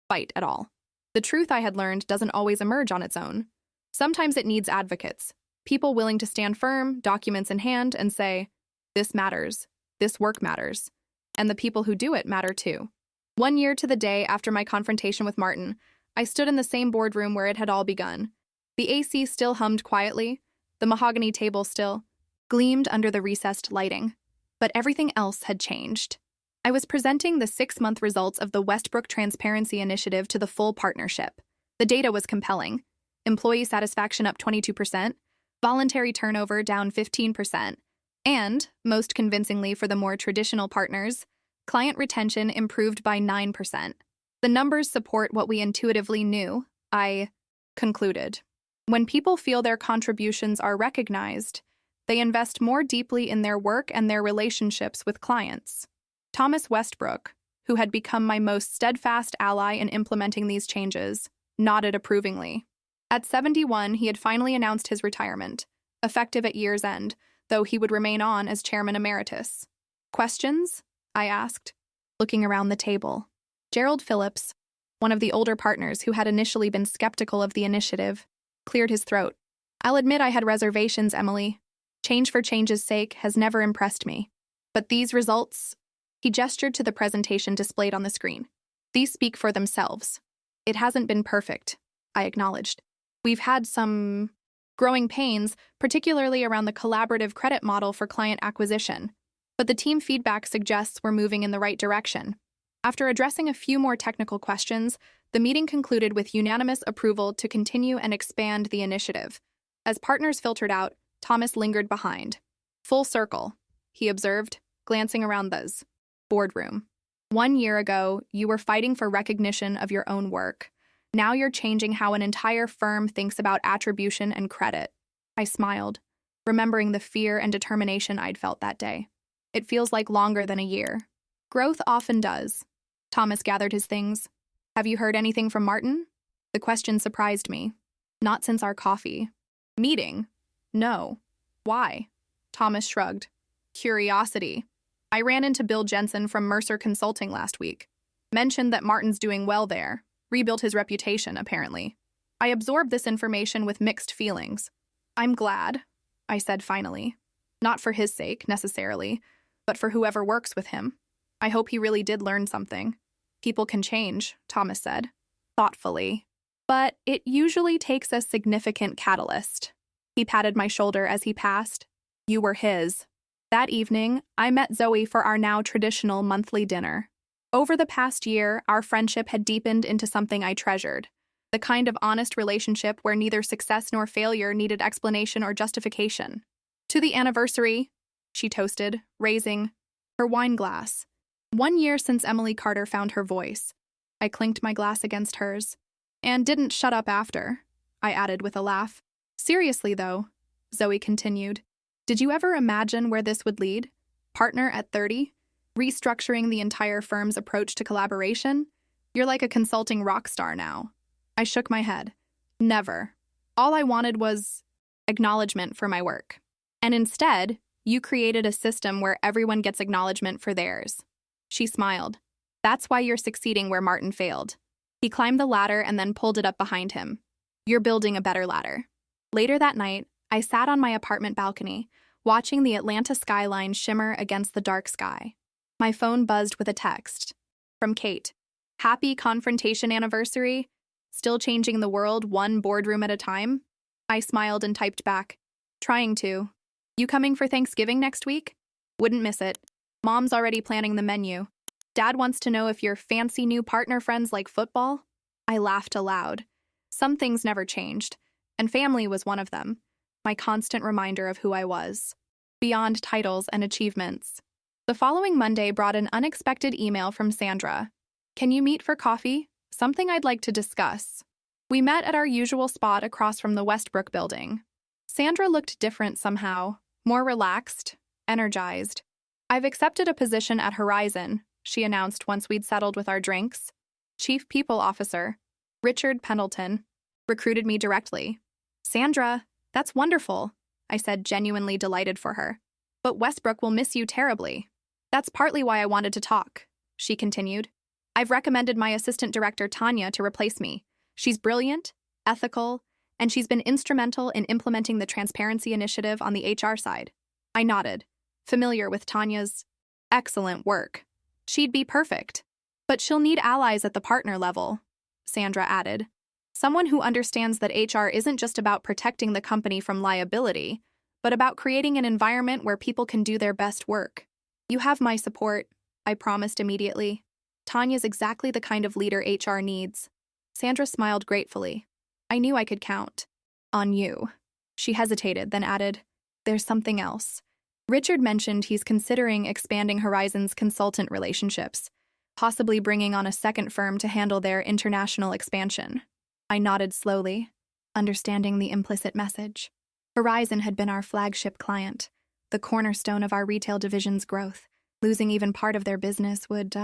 fight at all. The truth I had learned doesn't always emerge on its own. Sometimes it needs advocates, people willing to stand firm, documents in hand, and say, "This matters, this work matters," and the people who do it matter too. 1 year to the day after my confrontation with Martin, I stood in the same boardroom where it had all begun. The AC still hummed quietly, the mahogany table still gleamed under the recessed lighting. But everything else had changed. I was presenting the 6-month results of the Westbrook Transparency Initiative to the full partnership. The data was compelling. Employee satisfaction up 22%, voluntary turnover down 15%, and, most convincingly for the more traditional partners, client retention improved by 9%. The numbers support what we intuitively knew, I concluded. When people feel their contributions are recognized, they invest more deeply in their work and their relationships with clients. Thomas Westbrook, who had become my most steadfast ally in implementing these changes, nodded approvingly. At 71, he had finally announced his retirement, effective at year's end, though he would remain on as chairman emeritus. "Questions?" I asked, looking around the table. Gerald Phillips, one of the older partners who had initially been skeptical of the initiative, cleared his throat. "I'll admit I had reservations, Emily. Change for change's sake has never impressed me. But these results," he gestured to the presentation displayed on the screen, "these speak for themselves. It hasn't been perfect," I acknowledged. "We've had some growing pains, particularly around the collaborative credit model for client acquisition. But the team feedback suggests we're moving in the right direction." After addressing a few more technical questions, the meeting concluded with unanimous approval to continue and expand the initiative. As partners filtered out, Thomas lingered behind. "Full circle," he observed, glancing around the boardroom. 1 year ago, you were fighting for recognition of your own work. Now you're changing how an entire firm thinks about attribution and credit. I smiled, remembering the fear and determination I'd felt that day. It feels like longer than a year. Growth often does. Thomas gathered his things. "Have you heard anything from Martin?" The question surprised me. "Not since our coffee meeting. No." "Why?" Thomas shrugged. "Curiosity. I ran into Bill Jensen from Mercer Consulting last week. Mentioned that Martin's doing well there. Rebuilt his reputation, apparently. I absorbed this information with mixed feelings. I'm glad," I said finally. "Not for his sake, necessarily, but for whoever works with him. I hope he really did learn something." "People can change," Thomas said, thoughtfully. "But it usually takes a significant catalyst." He patted my shoulder as he passed. "You were his." That evening, I met Zoe for our now traditional monthly dinner. Over the past year, our friendship had deepened into something I treasured, the kind of honest relationship where neither success nor failure needed explanation or justification. "To the anniversary," she toasted, raising her wine glass. 1 year since Emily Carter found her voice. I clinked my glass against hers. "And didn't shut up after," I added with a laugh. "Seriously, though," Zoe continued, "did you ever imagine where this would lead? Partner at 30? Restructuring the entire firm's approach to collaboration? You're like a consulting rock star now." I shook my head. "Never. All I wanted was acknowledgement for my work. And instead, you created a system where everyone gets acknowledgement for theirs." She smiled. "That's why you're succeeding where Martin failed." He climbed the ladder and then pulled it up behind him. "You're building a better ladder." Later that night, I sat on my apartment balcony, watching the Atlanta skyline shimmer against the dark sky. My phone buzzed with a text. From Kate. "Happy confrontation anniversary. Still changing the world one boardroom at a time?" I smiled and typed back. "Trying to. You coming for Thanksgiving next week?" "Wouldn't miss it. Mom's already planning the menu. Dad wants to know if your fancy new partner friends like football." I laughed aloud. Some things never changed, and family was one of them, my constant reminder of who I was, beyond titles and achievements. The following Monday brought an unexpected email from Sandra. "Can you meet for coffee? Something I'd like to discuss." We met at our usual spot across from the Westbrook building. Sandra looked different somehow, more relaxed, energized. "I've accepted a position at Horizon," she announced once we'd settled with our drinks. "Chief People Officer, Richard Pendleton, recruited me directly." "Sandra, that's wonderful," I said, genuinely delighted for her. "But Westbrook will miss you terribly." "That's partly why I wanted to talk," she continued. "I've recommended my assistant director, Tanya, to replace me. She's brilliant, ethical, and she's been instrumental in implementing the transparency initiative on the HR side." I nodded, familiar with Tanya's excellent work. "She'd be perfect. But she'll need allies at the partner level," Sandra added. "Someone who understands that HR isn't just about protecting the company from liability, but about creating an environment where people can do their best work." "You have my support," I promised immediately. "Tanya's exactly the kind of leader HR needs." Sandra smiled gratefully. "I knew I could count on you." She hesitated, then added, "There's something else. Richard mentioned he's considering expanding Horizon's consultant relationships, possibly bringing on a second firm to handle their international expansion." I nodded slowly, understanding the implicit message. Horizon had been our flagship client, the cornerstone of our retail division's growth. Losing even part of their business would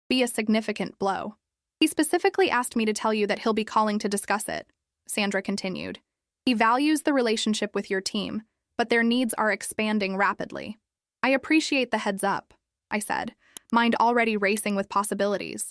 be a significant blow. "He specifically asked me to tell you that he'll be calling to discuss it," Sandra continued. "He values the relationship with your team, but their needs are expanding rapidly." "I appreciate the heads up," I said, mind already racing with possibilities.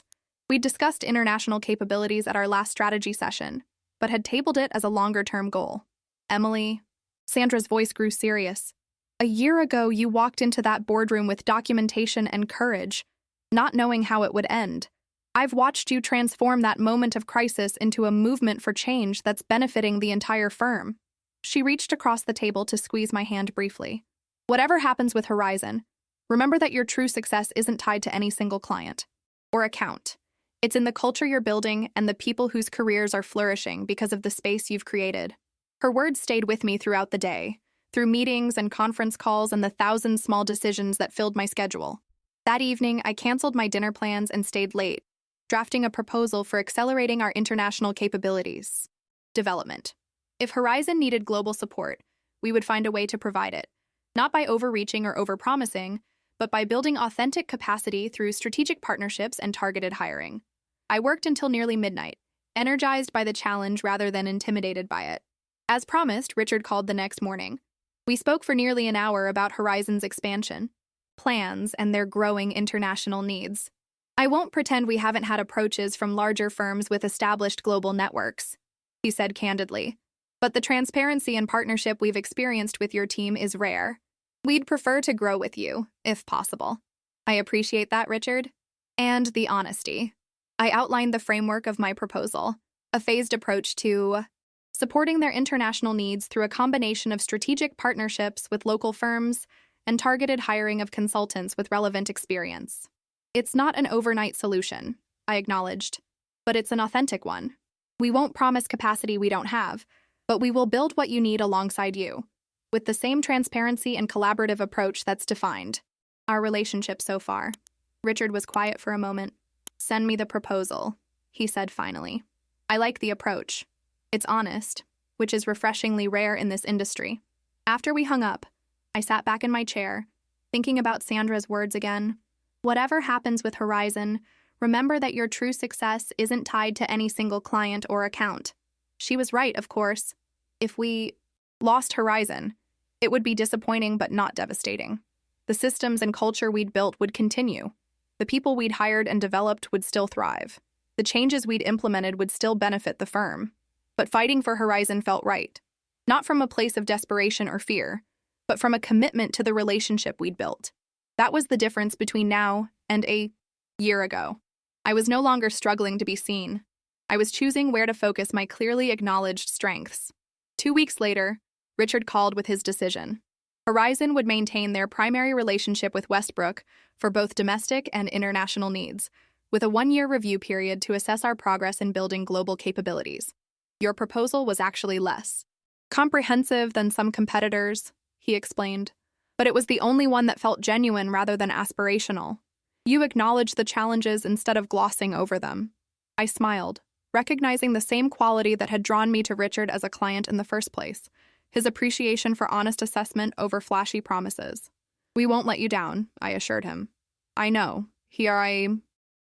We'd discussed international capabilities at our last strategy session, but had tabled it as a longer-term goal. "Emily," Sandra's voice grew serious, "a year ago you walked into that boardroom with documentation and courage, not knowing how it would end. I've watched you transform that moment of crisis into a movement for change that's benefiting the entire firm." She reached across the table to squeeze my hand briefly. "Whatever happens with Horizon, remember that your true success isn't tied to any single client or account. It's in the culture you're building and the people whose careers are flourishing because of the space you've created." Her words stayed with me throughout the day, through meetings and conference calls and the thousand small decisions that filled my schedule. That evening, I canceled my dinner plans and stayed late, drafting a proposal for accelerating our international capabilities development. If Horizon needed global support, we would find a way to provide it, not by overreaching or overpromising, but by building authentic capacity through strategic partnerships and targeted hiring. I worked until nearly midnight, energized by the challenge rather than intimidated by it. As promised, Richard called the next morning. We spoke for nearly an hour about Horizon's expansion, plans, and their growing international needs. "I won't pretend we haven't had approaches from larger firms with established global networks," he said candidly. "But the transparency and partnership we've experienced with your team is rare. We'd prefer to grow with you, if possible." "I appreciate that, Richard." "And the honesty." I outlined the framework of my proposal, a phased approach to supporting their international needs through a combination of strategic partnerships with local firms and targeted hiring of consultants with relevant experience. "It's not an overnight solution," I acknowledged, "but it's an authentic one. We won't promise capacity we don't have, but we will build what you need alongside you, with the same transparency and collaborative approach that's defined our relationship so far." Richard was quiet for a moment. "Send me the proposal," he said finally. "I like the approach. It's honest, which is refreshingly rare in this industry." After we hung up, I sat back in my chair, thinking about Sandra's words again. Whatever happens with Horizon, remember that your true success isn't tied to any single client or account. She was right, of course. If we lost Horizon, it would be disappointing but not devastating. The systems and culture we'd built would continue. The people we'd hired and developed would still thrive. The changes we'd implemented would still benefit the firm. But fighting for Horizon felt right. Not from a place of desperation or fear, but from a commitment to the relationship we'd built. That was the difference between now and a year ago. I was no longer struggling to be seen. I was choosing where to focus my clearly acknowledged strengths. 2 weeks later, Richard called with his decision. Horizon would maintain their primary relationship with Westbrook for both domestic and international needs, with a 1-year review period to assess our progress in building global capabilities. "Your proposal was actually less comprehensive than some competitors," he explained, "but it was the only one that felt genuine rather than aspirational. You acknowledged the challenges instead of glossing over them." I smiled, recognizing the same quality that had drawn me to Richard as a client in the first place, his appreciation for honest assessment over flashy promises. "We won't let you down," I assured him. "I know," he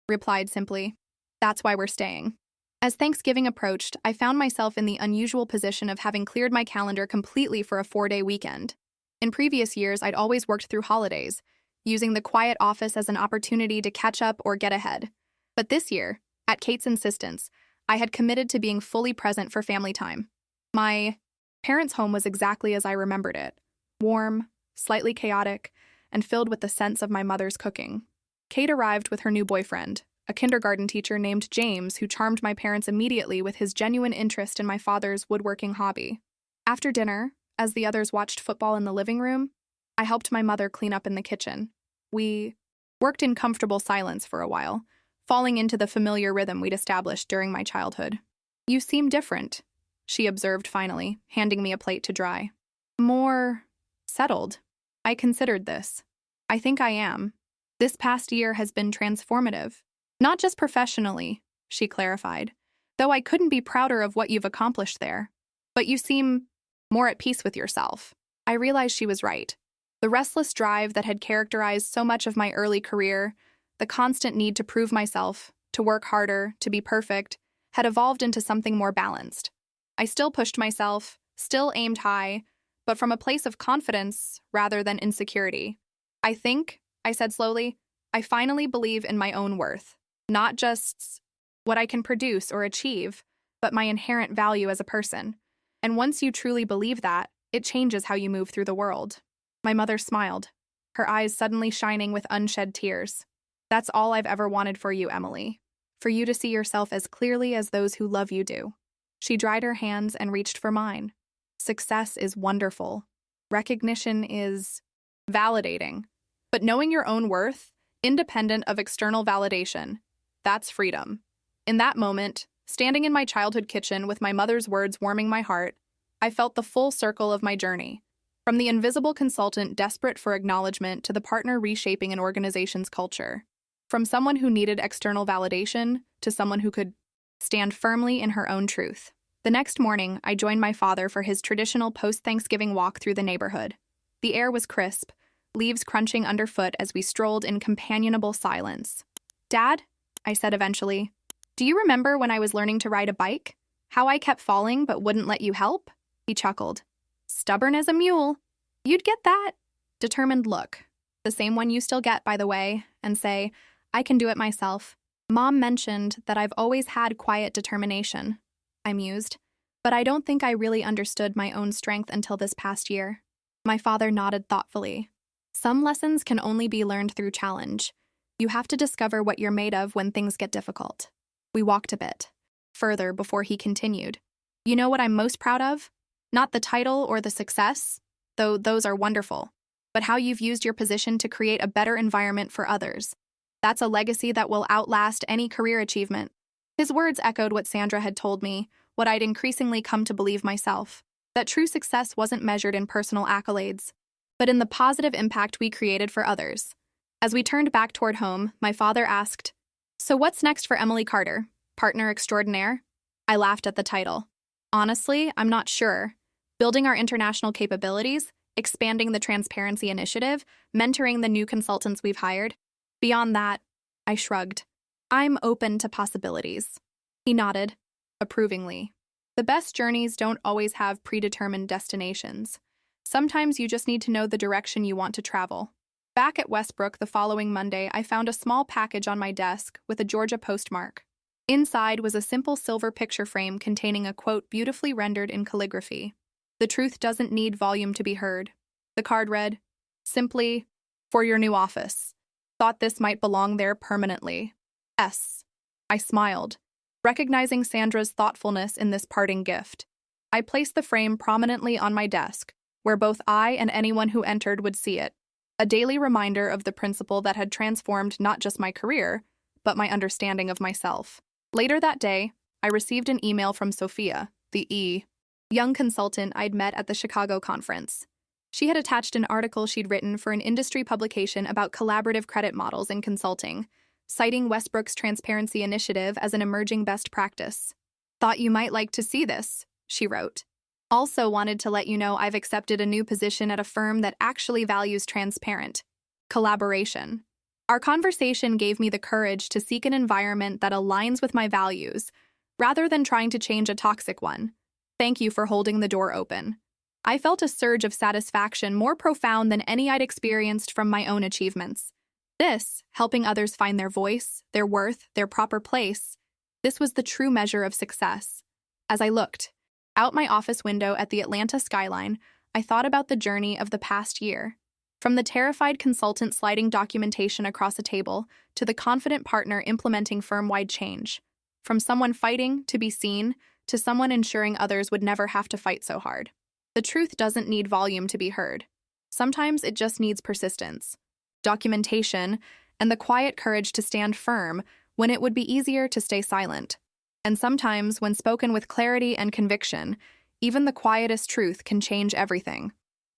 replied simply. "That's why we're staying." As Thanksgiving approached, I found myself in the unusual position of having cleared my calendar completely for a 4-day weekend. In previous years, I'd always worked through holidays, using the quiet office as an opportunity to catch up or get ahead. But this year, at Kate's insistence, I had committed to being fully present for family time. My parents' home was exactly as I remembered it: warm, slightly chaotic, and filled with the scents of my mother's cooking. Kate arrived with her new boyfriend, a kindergarten teacher named James, who charmed my parents immediately with his genuine interest in my father's woodworking hobby. After dinner, as the others watched football in the living room, I helped my mother clean up in the kitchen. We worked in comfortable silence for a while, falling into the familiar rhythm we'd established during my childhood. "You seem different," she observed finally, handing me a plate to dry. "More settled." I considered this. "I think I am. This past year has been transformative. Not just professionally," she clarified, "though I couldn't be prouder of what you've accomplished there. But you seem more at peace with yourself." I realized she was right. The restless drive that had characterized so much of my early career, the constant need to prove myself, to work harder, to be perfect, had evolved into something more balanced. I still pushed myself, still aimed high, but from a place of confidence rather than insecurity. "I think," I said slowly, "I finally believe in my own worth. Not just what I can produce or achieve, but my inherent value as a person. And once you truly believe that, it changes how you move through the world." My mother smiled, her eyes suddenly shining with unshed tears. "That's all I've ever wanted for you, Emily. For you to see yourself as clearly as those who love you do." She dried her hands and reached for mine. "Success is wonderful. Recognition is validating. But knowing your own worth, independent of external validation, that's freedom." In that moment, standing in my childhood kitchen with my mother's words warming my heart, I felt the full circle of my journey. From the invisible consultant desperate for acknowledgement to the partner reshaping an organization's culture. From someone who needed external validation to someone who could stand firmly in her own truth. The next morning, I joined my father for his traditional post-Thanksgiving walk through the neighborhood. The air was crisp, leaves crunching underfoot as we strolled in companionable silence. "Dad," I said eventually, "do you remember when I was learning to ride a bike? How I kept falling but wouldn't let you help?" He chuckled. "Stubborn as a mule. You'd get that determined look, the same one you still get, by the way, and say, 'I can do it myself.' Mom mentioned that I've always had quiet determination," I mused, "but I don't think I really understood my own strength until this past year." My father nodded thoughtfully. "Some lessons can only be learned through challenge. You have to discover what you're made of when things get difficult." We walked a bit further before he continued. "You know what I'm most proud of? Not the title or the success, though those are wonderful, but how you've used your position to create a better environment for others. That's a legacy that will outlast any career achievement." His words echoed what Sandra had told me, what I'd increasingly come to believe myself, that true success wasn't measured in personal accolades, but in the positive impact we created for others. As we turned back toward home, my father asked, "So what's next for Emily Carter, partner extraordinaire?" I laughed at the title. "Honestly, I'm not sure. Building our international capabilities, expanding the transparency initiative, mentoring the new consultants we've hired. Beyond that," I shrugged. "I'm open to possibilities." He nodded, approvingly. The best journeys don't always have predetermined destinations. Sometimes you just need to know the direction you want to travel. Back at Westbrook the following Monday, I found a small package on my desk with a Georgia postmark. Inside was a simple silver picture frame containing a quote beautifully rendered in calligraphy. "The truth doesn't need volume to be heard." The card read, simply, "For your new office. Thought this might belong there permanently. S." I smiled, recognizing Sandra's thoughtfulness in this parting gift. I placed the frame prominently on my desk, where both I and anyone who entered would see it. A daily reminder of the principle that had transformed not just my career, but my understanding of myself. Later that day, I received an email from Sophia, the young consultant I'd met at the Chicago conference. She had attached an article she'd written for an industry publication about collaborative credit models in consulting, citing Westbrook's transparency initiative as an emerging best practice. "Thought you might like to see this," she wrote. "Also wanted to let you know I've accepted a new position at a firm that actually values transparent collaboration." Our conversation gave me the courage to seek an environment that aligns with my values, rather than trying to change a toxic one. Thank you for holding the door open. I felt a surge of satisfaction more profound than any I'd experienced from my own achievements. This, helping others find their voice, their worth, their proper place, this was the true measure of success. As I looked out my office window at the Atlanta skyline, I thought about the journey of the past year. From the terrified consultant sliding documentation across a table to the confident partner implementing firm-wide change. From someone fighting to be seen to someone ensuring others would never have to fight so hard. The truth doesn't need volume to be heard. Sometimes it just needs persistence, documentation, and the quiet courage to stand firm when it would be easier to stay silent. And sometimes, when spoken with clarity and conviction, even the quietest truth can change everything.